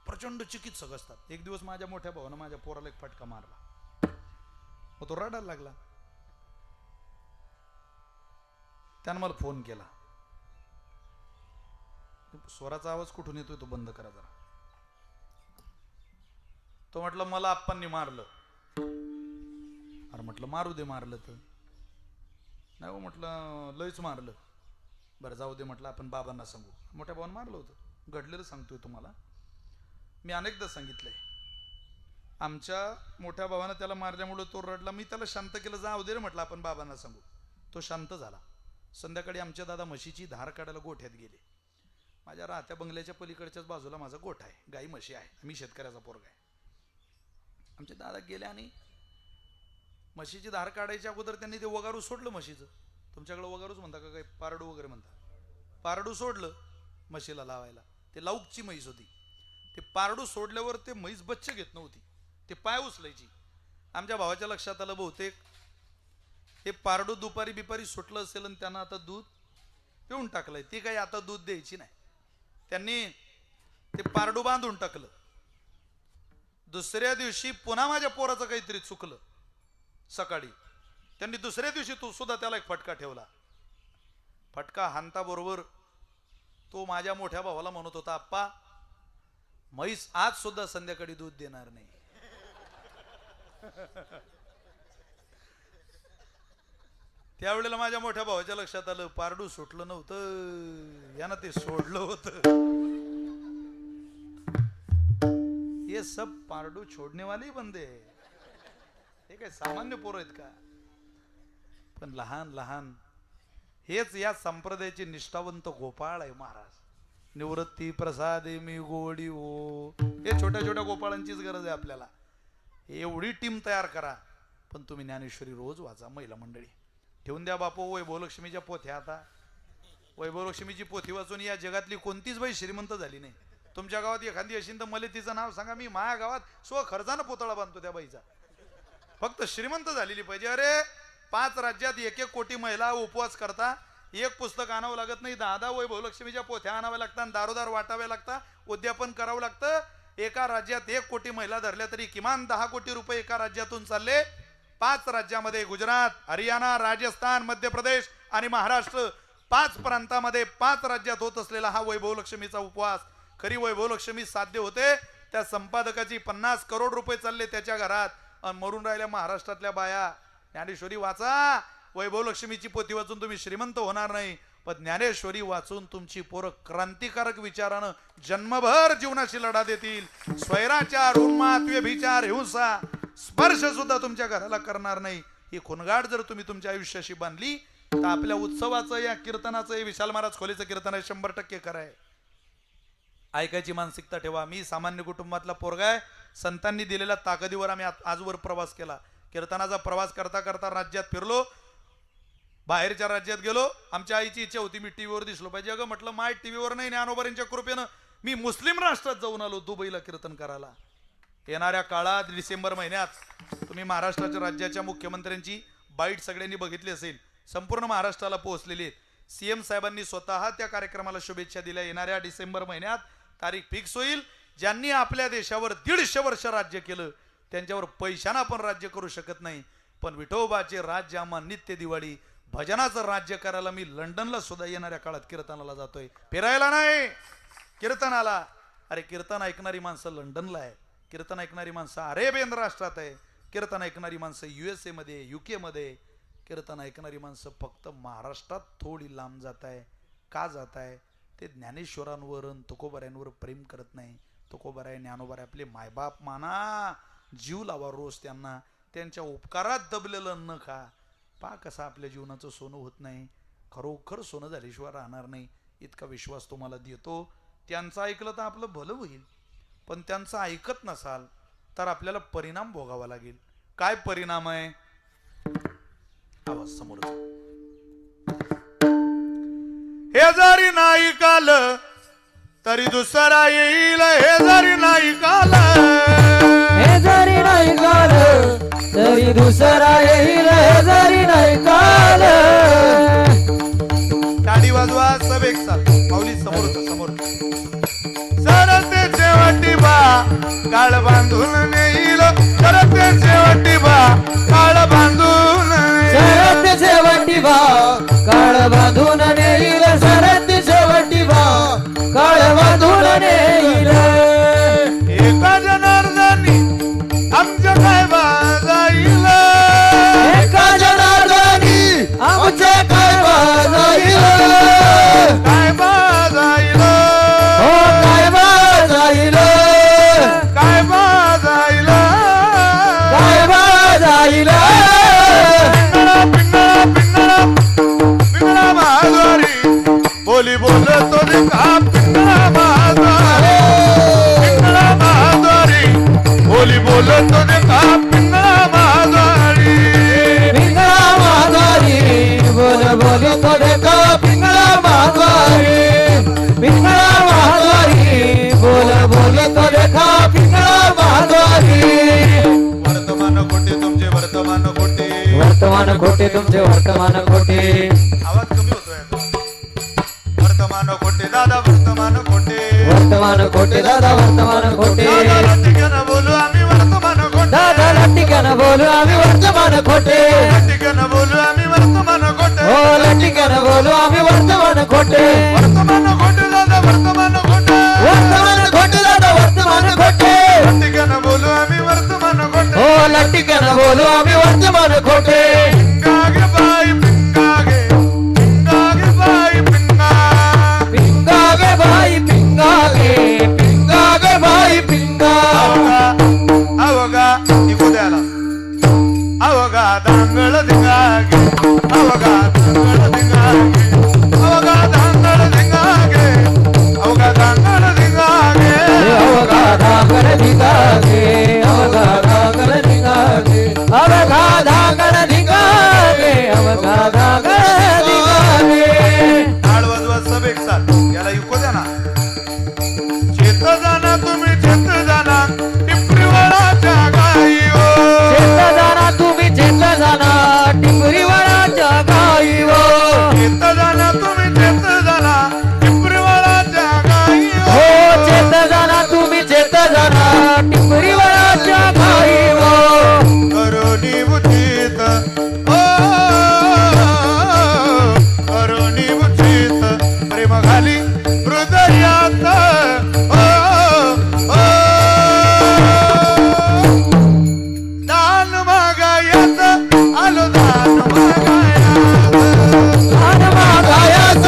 प्रचंड चिकित्सक असतात. एक दिवस माझ्या मोठ्या भावानं माझ्या पोराला एक फटका मारला, मग तो रडायला लागला. त्यानं मला फोन केला, स्वराचा आवाज कुठून येतोय तो बंद करा जरा. तो म्हटलं मला आप्पांनी मारलं. अरे म्हटलं मारू दे, मारलं तर नाही हो, म्हटलं लयच मारलं. बरं जाऊ दे म्हटलं, आपण बाबांना सांगू. मोठ्या भावानं मारलं होतं, घडलेलं सांगतोय तुम्हाला. मी अनेकदा सांगितलंय, आमच्या मोठ्या भावानं त्याला मारल्यामुळे तो रडला. मी त्याला शांत केलं, जाऊ दे रे म्हटलं, आपण बाबांना सांगू. तो शांत झाला. संध्याकाळी आमच्या दादा म्हशीची धार काढायला गोठ्यात गेले. माझ्या राहत्या बंगल्याच्या पलीकडच्याच बाजूला माझा गोठा आहे, गाई म्हशी आहे, मी शेतकऱ्याचा पोरगा आहे. आमचे दादा गेले आणि म्हशीची धार काढायच्या अगोदर त्यांनी ते वगारू सोडलं म्हशीचं. तुमच्याकडे वगारूच म्हणता का, काही पारडू वगैरे म्हणता, पारडू सोडलं म्हशीला लावायला. ते लाऊकची म्हैस होती. ते पारडू सोडल्यावर ते म्हैस बच्चे घेत नव्हती, ते पाय उचलायची. आमच्या भावाच्या लक्षात आलं बहुतेक हे पारडू दुपारी बिपारी सुटलं असेल आणि त्यांना आता दूध पिऊन टाकलंय, ती काही आता दूध द्यायची नाही. त्यांनी ते पारडू बांधून टाकलं. दुसऱ्या दिवशी पुन्हा माझ्या पोराचं काहीतरी चुकलं. सकाळी त्यांनी दुसऱ्या दिवशी तो सुद्धा त्याला एक फटका ठेवला. फटका हाणता बरोबर तो माझ्या मोठ्या भावाला म्हणत होता, आप्पा म्हैस आज सुद्धा संध्याकाळी दूध देणार नाही. त्यावेळेला माझ्या मोठ्या भावाच्या लक्षात आलं पारडू सुटलं नव्हतं, यानं ते सोडलं होतं. ये सब पारडू छोडने वाले बंदे, हे काय सामान्य पोरं आहेत का? पण लहान लहान हेच या संप्रदायाचे निष्ठावंत गोपाळ आहे महाराज. निवृत्ती प्रसादे मी गोडी हो, हे छोट्या छोट्या गोपाळांचीच गरज आहे आपल्याला. एवढी टीम तयार करा. पण तुम्ही ज्ञानेश्वरी रोज वाचा. महिला मंडळी ठेवून द्या बापू वैभवलक्ष्मीच्या पोथ्या. आता वैभवलक्ष्मीची पोथी वाचून या जगातली कोणतीच बाई श्रीमंत झाली नाही. तुमच्या गावात एखादी असेल तर मला तिचं नाव सांगा, मी माझ्या गावात खर्चानं पुतळा बांधतो त्या बाईचा. फक्त श्रीमंत झालेली पाहिजे. अरे 5 राज्यात 1-1 कोटी महिला उपवास करता, एक पुस्तक आणावं लागत नाही, 10 वैभवलक्ष्मीच्या पोथ्या आणाव्या लागतात, दारोदार वाटाव्या लागतात, उद्यापन करावं लागतं. एका राज्यात 1 कोटी महिला धरल्या तरी किमान 10 कोटी रुपये एका राज्यातून चालले. 5 राज्यामध्ये गुजरात, हरियाणा, राजस्थान, मध्य प्रदेश आणि महाराष्ट्र 5 प्रांतामध्ये 5 राज्यात होत असलेला हा वैभवलक्ष्मीचा उपवास. खरी वैभवलक्ष्मी साध्य होते त्या संपादकाची 50 करोड रुपये चालले त्याच्या घरात, आणि मरून राहिल्या महाराष्ट्रातल्या बाया. ज्ञानेश्वरी वाचा. वैभवलक्ष्मीची पोथी वाचून तुम्ही श्रीमंत होणार नाही, पण ज्ञानेश्वरी वाचून तुमची पोरं क्रांतिकारक विचारानं जन्मभर जीवनाशी लढा देतील. स्वैराचार, उन्माद, व्यभिचार, हिंसा स्पर्श सुद्धा तुमच्या घराला करणार नाही. ही खुणगाड जर तुम्ही तुमच्या आयुष्याशी बांधली तर आपल्या उत्सवाचं, या कीर्तनाचं, हे विशाल महाराज खोलीचं कीर्तन आहे 100% खरं आहे. ऐकायची मानसिकता ठेवा. मी सामान्य कुटुंबातला पोरगा आहे. संतांनी दिलेल्या ताकदीवर आम्ही आजवर प्रवास केला. कीर्तनाचा प्रवास करता करता राज्यात फिरलो, बाहेरच्या राज्यात गेलो. आमच्या आईची इच्छा होती मी टीव्हीवर दिसलो पाहिजे. अगं म्हटलं माय टीव्हीवर नाही, ज्ञानोबांच्या कृपेनं मी मुस्लिम राष्ट्रात जाऊन आलो दुबईला कीर्तन करायला. येणाऱ्या काळात डिसेंबर महिन्यात तुम्ही महाराष्ट्राच्या राज्याच्या मुख्यमंत्र्यांची बाईट सगळ्यांनी बघितली असेल, संपूर्ण महाराष्ट्राला पोहोचलेली आहेत. सीएम साहेबांनी स्वतः त्या कार्यक्रमाला शुभेच्छा दिल्या. येणाऱ्या डिसेंबर महिन्यात तारीख फिक्स होईल. ज्यांनी आपल्या देशावर 150 वर्ष राज्य केलं त्यांच्यावर पैशानं आपण राज्य करू शकत नाही, पण विठोबाचे राज्य आम्हा नित्य दिवाळी भजनाचं राज्य करायला मी लंडनला सुद्धा येणाऱ्या काळात कीर्तनाला जातोय. फिरायला नाही, कीर्तनाला. अरे कीर्तन ऐकणारी माणसं लंडनला आहे, कीर्तन ऐकणारी माणसं अरेबियन राष्ट्रात आहे, कीर्तन ऐकणारी माणसं USA मध्ये, UK मध्ये, कीर्तन ऐकणारी माणसं फक्त महाराष्ट्रात थोडी लांब जात आहे. का जात आहे? ते ज्ञानेश्वरांवर, तुकोबाऱ्यांवर प्रेम करत नाही. तुकोबाराय, ज्ञानोबाराय आपले मायबाप माना, जीव लावा रोज त्यांना. त्यांच्या उपकारात दबलेलं अन्न खा. पा कसं आपल्या जीवनाचं सोनं होत नाही. खरोखर सोनं झाल्याशिवाय राहणार नाही इतका विश्वास तुम्हाला देतो. त्यांचं ऐकलं तर आपलं भलं होईल, पण त्यांचं ऐकत नसाल तर आपल्याला परिणाम भोगावा लागेल. काय परिणाम आहे? आवाज समोर. हे जरी नाही काल तरी दुसरा येईल, हे जरी नाही काल, हे जरी नाही काल तरी दुसरा येईल, हे जरी नाही काल. टाळी वाजवा सब एक साथ. माऊली समोर समोर. सरते शेवटी बा काळ बांधून नेईल, सरते शेवटी बा काळ बांधून, सरते शेवटी बा काळ बांधून नेईल, सरते शेवटी बा काळ बांधून नेईल. एका जनार्दनी आमच्या काय बाजाईल, एका जनार्दनी आमचे काय बाजाईल, काय बाजाईल, हो काय बाजाईल, काय बाजाईल, काय बाजाईल. पिंगळा पिंगळा पिंगळा महाद्वारी बोली बोलतो का पिंगळा वर्तमान खोटे तुमचे वर्तमान खोटे आवाज कमी होतोय वर्तमान खोटे दादा वर्तमान खोटे वर्तमान खोटे दादा वर्तमान खोटे दादा लटिकन बोलू आम्ही वर्तमान खोटे दादा लटिकन बोलू आम्ही वर्तमान खोटे लटिकन बोलू आम्ही वर्तमान खोटे हो लटिकन बोलू आम्ही वर्तमान खोटे वर्तमान खोटे दादा वर्तमान खोटे वर्तमान खोटे दादा वर्तमान खोटे लटिकन बोलू आम्ही वर्तमान खोटे हो लटिकन बोलू आम्ही वर्तमान खोटे पिंगागे बाई पिंगागे पिंगागे बाई पिंगा पिंगागे भाई पिंगागे पिंगागे भाई पिंगा अवगा निघू द्याला अवगा दांगळ धिंगागे अवगा दांगळ धिंगागे अवगा दांगळ धिंगागे अवगा दांगळ धिंगागे अवघा धागड धिगागे अवघा धागड धिगागे अवघा धागड धिगागे अवघा धागड धिगागे टाळ वाजवत सब एक साथ याला इको द्या ना चेत जाना तुम्ही चेत जाना टिपरीवराच्या गाई ओ चेत जाना तुम्ही चेत जाना टिपरीवराच्या गाई ओ चेत जाना तुम्ही चेत जाना टिपरीवराच्या गाई हो चेत जाना तुम्ही चेत जाना टिपरीवराच्या गाई ओ करुणी बुद्धीत ओ करुणी बुद्धीत प्रेम घाली हृदयात ओ ओ दान मागायात आलो दान मागायात दान मागायास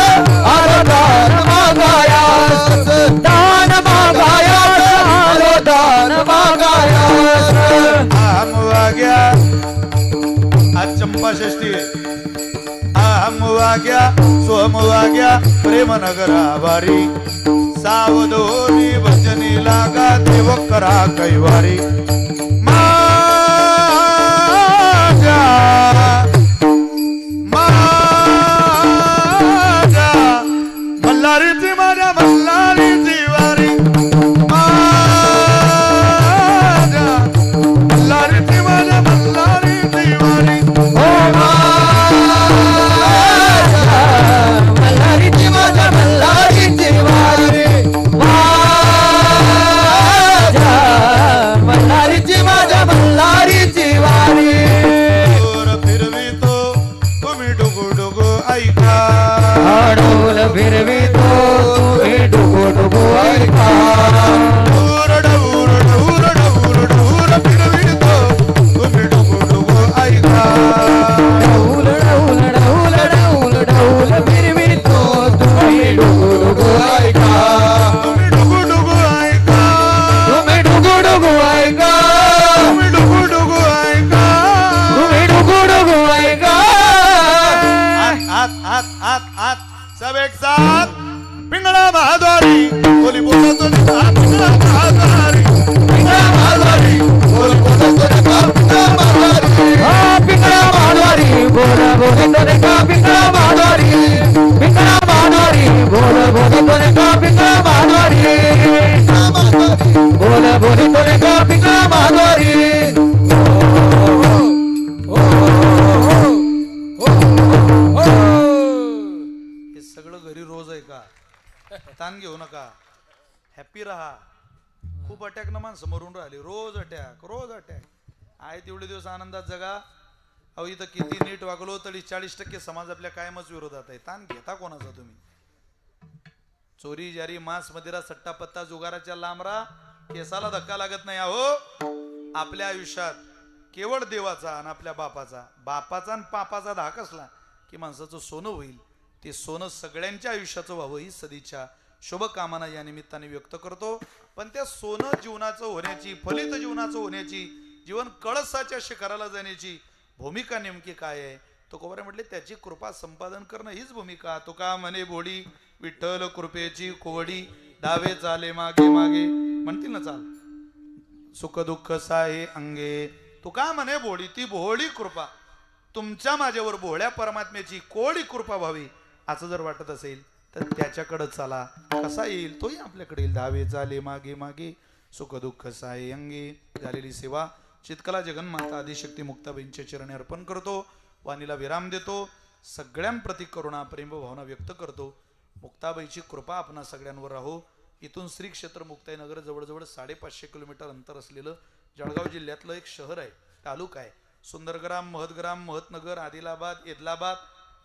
आलो दान मागायास दान मागायास आलो दान मागायास आम वाग्या आज चंपा षष्ठी आम वाग्या सोम वाग्या प्रेमनगर आभारी सावधोनी भजनी लागा देव करा कैवारी माझ्या माझ्या मल्हारीची माझ्या मल्हारीची वारी माझ्या मल्हारीची माझ्या मल्हारीची वारी ओ मल्हारीची माझ्या मल्हारीची वारी माझ्या मल्हारीची माझ्या मल्हारीची वारी दूर फिरवितो तुम्ही डुगू डुगू ऐका डोल फिरवितो तुम्ही डुगू डुगू ऐका door door door door door फिरवितो तुम्ही डुगू डुगू ऐका डौल डौल डौल डौल डौल फिरवितो तुम्ही डुगू डुगू ऐका तुम्ही डुगू डुगू ऐका तुम्ही डुगू डुगू ऐका तुम्ही डुगू डुगू ऐका तुम्ही डुगू डुगू ऐका हात हात हात हात सब एक साथ पिंगळा महाद्वारी बोली बोलतो पिंगळा महाद्वारी पिंगळा महाद्वारी बोली बोलतो पिंगळा महाद्वारी हा पिंगळा माधवारी बोल बोलतो रे का पिंगळा माधवारी पिंगळा माधवारी बोल बोलतो रे का पिंगळा माधवारी बोल बोलतो रे का पिंगळा माधवारी हे सगळं घरी रोज आहे का ताण घेऊ नका हॅपी राहा खूप अटॅक न माणसं मरून राहिली रोज अटॅक आहे तेवढे दिवस आनंदात जगा अहो इथं किती नीट वागलो तरी 40% समाज आपल्या कायमच विरोधात आहे ताण घेता कोणाचा तुम्ही चोरी जारी मांस मदिरा सट्टा पत्ता जुगाराच्या लांबरा केसाला धक्का लागत नाही अहो आपल्या आयुष्यात केवळ देवाचा आणि आपल्या बापाचा आणि पापाचा धाक असला की माणसाचं सोनं होईल ते सोनं सगळ्यांच्या आयुष्याचं व्हावं ही सदिच्छा शुभकामना या निमित्ताने व्यक्त करतो पण त्या सोनं जीवनाचं होण्याची फलित जीवनाचं होण्याची जीवन कळसाच्या शिखराला जाण्याची भूमिका नेमकी काय आहे तो कोबरे म्हटले त्याची कृपा संपादन करणं हीच भूमिका तुका म्हणे बोडी विठ्ठल कृपेची कोवडी दावे चाले मागे मागे म्हणतील ना चाल सुख दुःख साहे अंगे तुका म्हणे बोडी ती भोळी कृपा तुमच्या माझ्यावर भोळ्या परमात्म्याची कोडी कृपा व्हावी असं जर वाटत असेल तर त्याच्याकडे चला कसा येईल तोही आपल्याकडे येईल धावे चाले मागे मागे सुख दुःख साहे अंगे झालेली सेवा चितकला जगन्माता आदिशक्ती मुक्ताबाईंच्या चरणी अर्पण करतो वाणीला विराम देतो. सगळ्यांप्रती करुणा प्रेम भावना व्यक्त करतो. मुक्ताबाईची कृपा आपणा सगळ्यांवर राहो. इथून श्री क्षेत्र मुक्ताईनगर जवळजवळ 550 किलोमीटर अंतर असलेलं जळगाव जिल्ह्यातलं एक शहर आहे, तालुका आहे. सुंदरग्राम, महतग्राम, महतनगर, आदिलाबाद, एदलाबाद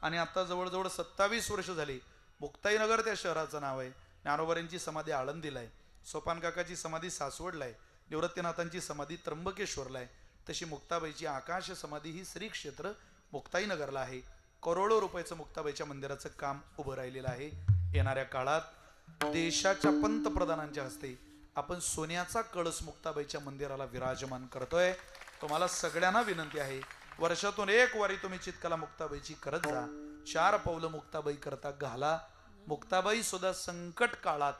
आणि आता जवळजवळ 27 वर्ष झाली मुक्ताईनगर त्या शहराचं नाव आहे. ज्ञानोबांची समाधी आळंदीला आहे, सोपान काकाची समाधी सासवडला आहे, निवृत्तीनाथांची समाधी त्र्यंबकेश्वरला आहे. तशी मुक्ताबाईची आकाश समाधी ही श्री क्षेत्र मुक्ताईनगरला आहे. करोडो रुपयाचं मुक्ताबाईच्या मंदिराचं काम उभं राहिलेलं आहे. येणाऱ्या काळात देशाच्या पंतप्रधानांच्या हस्ते आपण सोन्याचा कळस मुक्ताबाईच्या मंदिराला विराजमान करतोय. तुम्हाला सगळ्यांना विनंती आहे, वर्षातून एक वारी तुम्ही चितकाला मुक्ताबाईची करत जा. 4 पावलं मुक्ताबाई करता घाला. मुक्ताबाई सुद्धा संकट काळात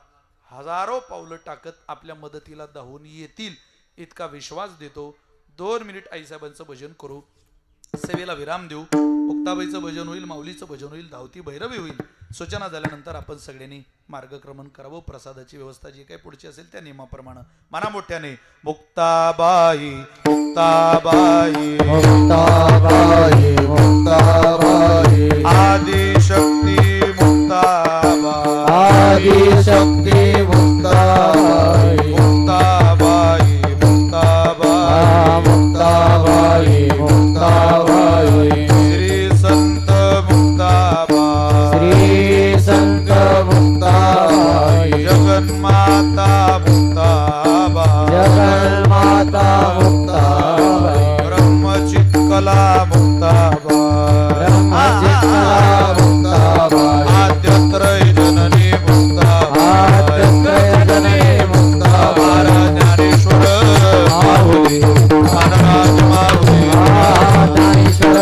हजारो पावलं टाकत आपल्या मदतीला धावून येतील इतका विश्वास देतो. 2 मिनिट आईसाहेबांचं भजन करू, सेवेला विराम देऊ. मुक्ताबाईचं भजन होईल, माऊलीचं भजन होईल, धावती भैरवी होईल. सूचना झाल्यानंतर आपण सगळ्यांनी मार्गक्रमण करावं. प्रसादाची व्यवस्था जी काही पुढची असेल त्या नियमाप्रमाणे मना मोठ्याने मुक्ताबाई मुक्ताबाई मुक्ताबाई मुक्ताबाई आदिशक्ती मुक्ताबाई आदिशक्ती मुक्ताबाई मुक्ताबाई मुक्ताबाई मुक्ताबाई मुक्ताबाई श्री संत मुक्ताबाई श्री संत मुक्ताबाई जगन्माता मुक्ताबाई जगन्माता मुक्ताबाई ब्रह्मचित्कला मुक्ताबाई ब्रह्मचित्कला मुक्ताबाई आद्यत्रय जननी मुक्ताबाई आद्यत्रय जननी मुक्ताबाई ज्ञानेश्वर माऊली ज्ञानराज माऊली ज्ञानेश्वर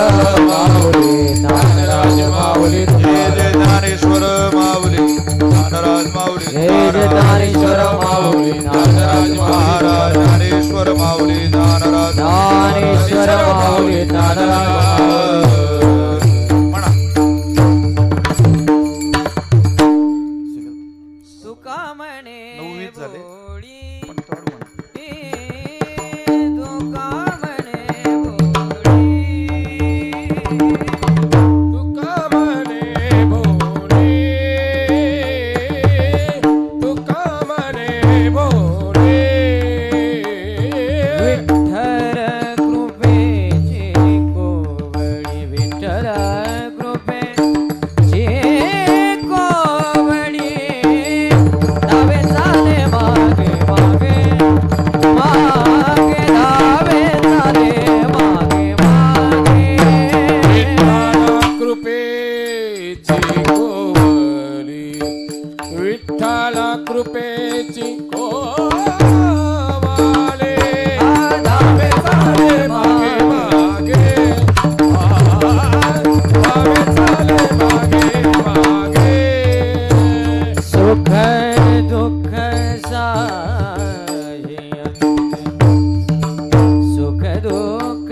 माऊली ज्ञानराज माऊली जय जय ज्ञानेश्वर माऊली ज्ञानराज माऊली जय जय ज्ञानेश्वर माऊली ज्ञानराज महाराज ज्ञानेश्वर माऊली ज्ञानराज ज्ञानेश्वर माऊली ज्ञानराज म्हणा तुका म्हणे 9-20 झाले. बोडी, पण थोडं म्हणा. तुका म्हणे बोडी. तुका म्हणे भोरे, तुका म्हणे भोरे. विठ्ठल कृपेची कोवळी, विठ्ठल कृपेची कोवळी. धावे चाले मागे मागे मागे, धावे चाले मागे मागे. विठ्ठला कृपेची कोवली, विठ्ठला कृपेची कोवली. धावे चाले मागे मागे धावे चाले मागे मागे. सुख दुःख साही, सुख दुःख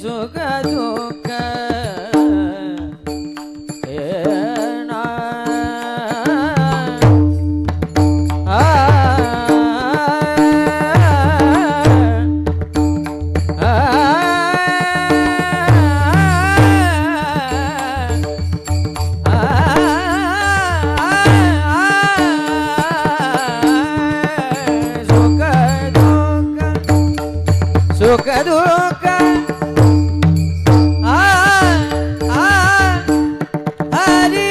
सुख दुःख येना. सुख दुःख हरी.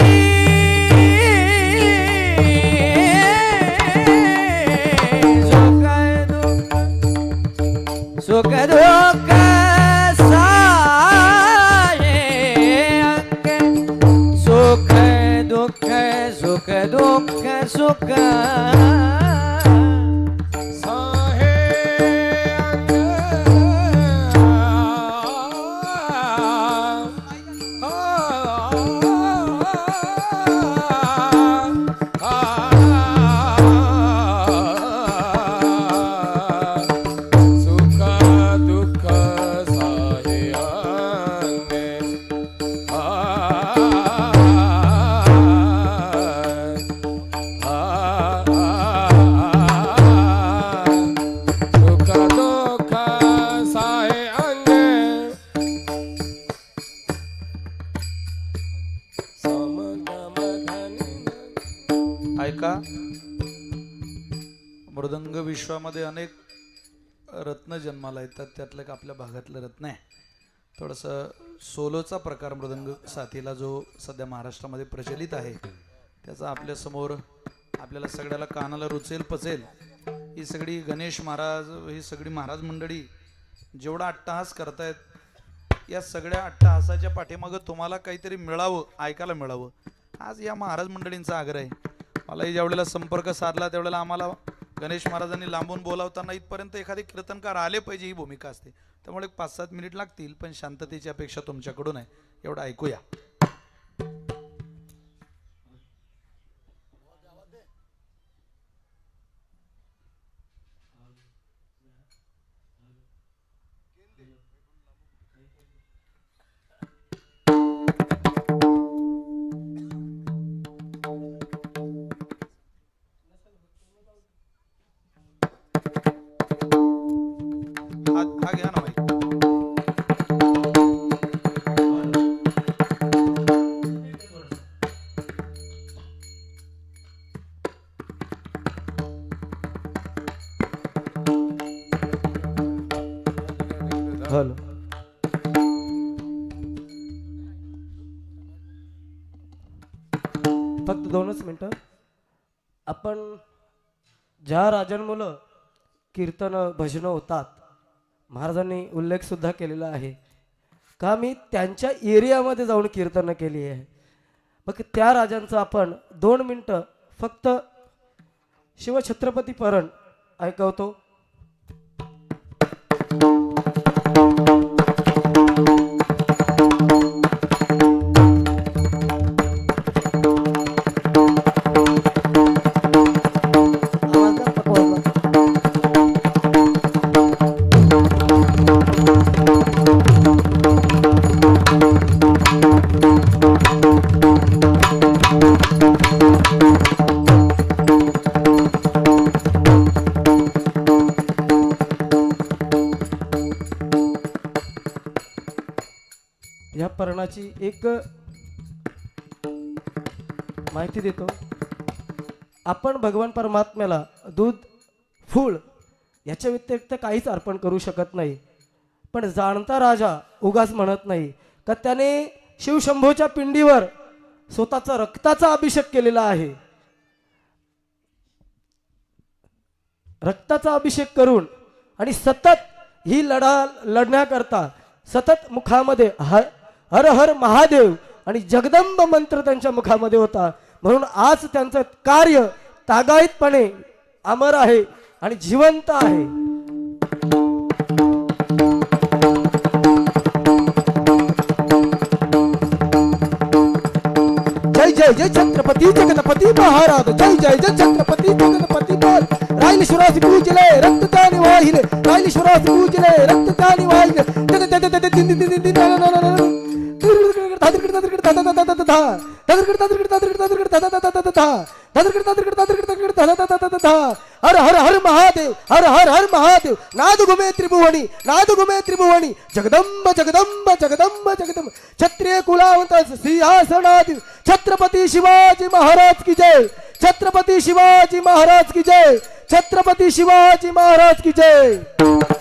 सुख दुःख साये अंगे, सुख दुःख सुख दुःख सुख साहे सुख मृदंग विश्वामध्ये अनेक रत्न जन्माला येतात, त्यातलं एक आपल्या भागातलं रत्न आहे. थोडंसं सोलोचा प्रकार मृदंग साथीला जो सध्या महाराष्ट्रामध्ये प्रचलित आहे त्याचा आपल्यासमोर आपल्याला सगळ्याला कानाला रुचेल पचेल. ही सगळी गणेश महाराज, ही सगळी महाराज मंडळी जेवढा अट्टहास करतायत, या सगळ्या अट्टहासाच्या पाठीमागं तुम्हाला काहीतरी मिळावं, ऐकायला मिळावं, आज या महाराज मंडळींचा आग्रह आहे. मलाही ज्यावेळेला संपर्क साधला त्यावेळेला आम्हाला गणेश महाराजांनी लांबून बोलावताना इथपर्यंत एखादे कीर्तनकार आले पाहिजे ही भूमिका असते. त्यामुळे 5-7 मिनिट लागतील, पण शांततेची अपेक्षा तुमच्याकडून आहे. एवढं ऐकूया. हा घ्या ना माईक. हॅलो. फक्त 2च मिनिटं. आपण ज्या राजांमुळं कीर्तन भजन होतात, महाराजांनी उल्लेख सुद्धा केलेला आहे का मी त्यांच्या एरियामध्ये जाऊन कीर्तन केली आहे. मग त्या राजांचं आपण 2 मिनिटं फक्त शिवछत्रपती परण ऐकवतो. या परणाची एक माहिती देतो. आपण भगवान परमात्म्याला दूध फूल याच्या व्यतिरिक्त काहीच अर्पण करू शकत नाही. पण जाणता राजा उगाच म्हणत नाही का त्याने शिवशंभूच्या पिंडीवर स्वतःचा रक्ताचा अभिषेक केलेला आहे. रक्ताचा अभिषेक करून आणि सतत ही लढण्याकरता सतत मुखामध्ये हर हर महादेव आणि जगदंब मंत्र त्यांच्या मुखामध्ये होता. म्हणून आज त्यांचं कार्य तागायतपणे अमर आहे आणि जिवंत आहे. जय जय जय छत्रपती जगणपती महाराज, जय जय जय छत्रपती जगणपती बोल. रायलेश्वरास पूजले रक्त त्याने वाहिले, रायलेश्वरास पूजले रक्त त्याने वाहिले. हर हर हर महादेव, हर हर हर महादेव. नाद घुमे त्रिभुवनी, नाद घुमे त्रिभुवनी. जगदंब जगदंब जगदंब जगदंब. क्षत्रिय कुलावंत सिंहासनाधीन छत्रपती शिवाजी महाराज की जय. छत्रपती शिवाजी महाराज की जय. छत्रपती शिवाजी महाराज की जय.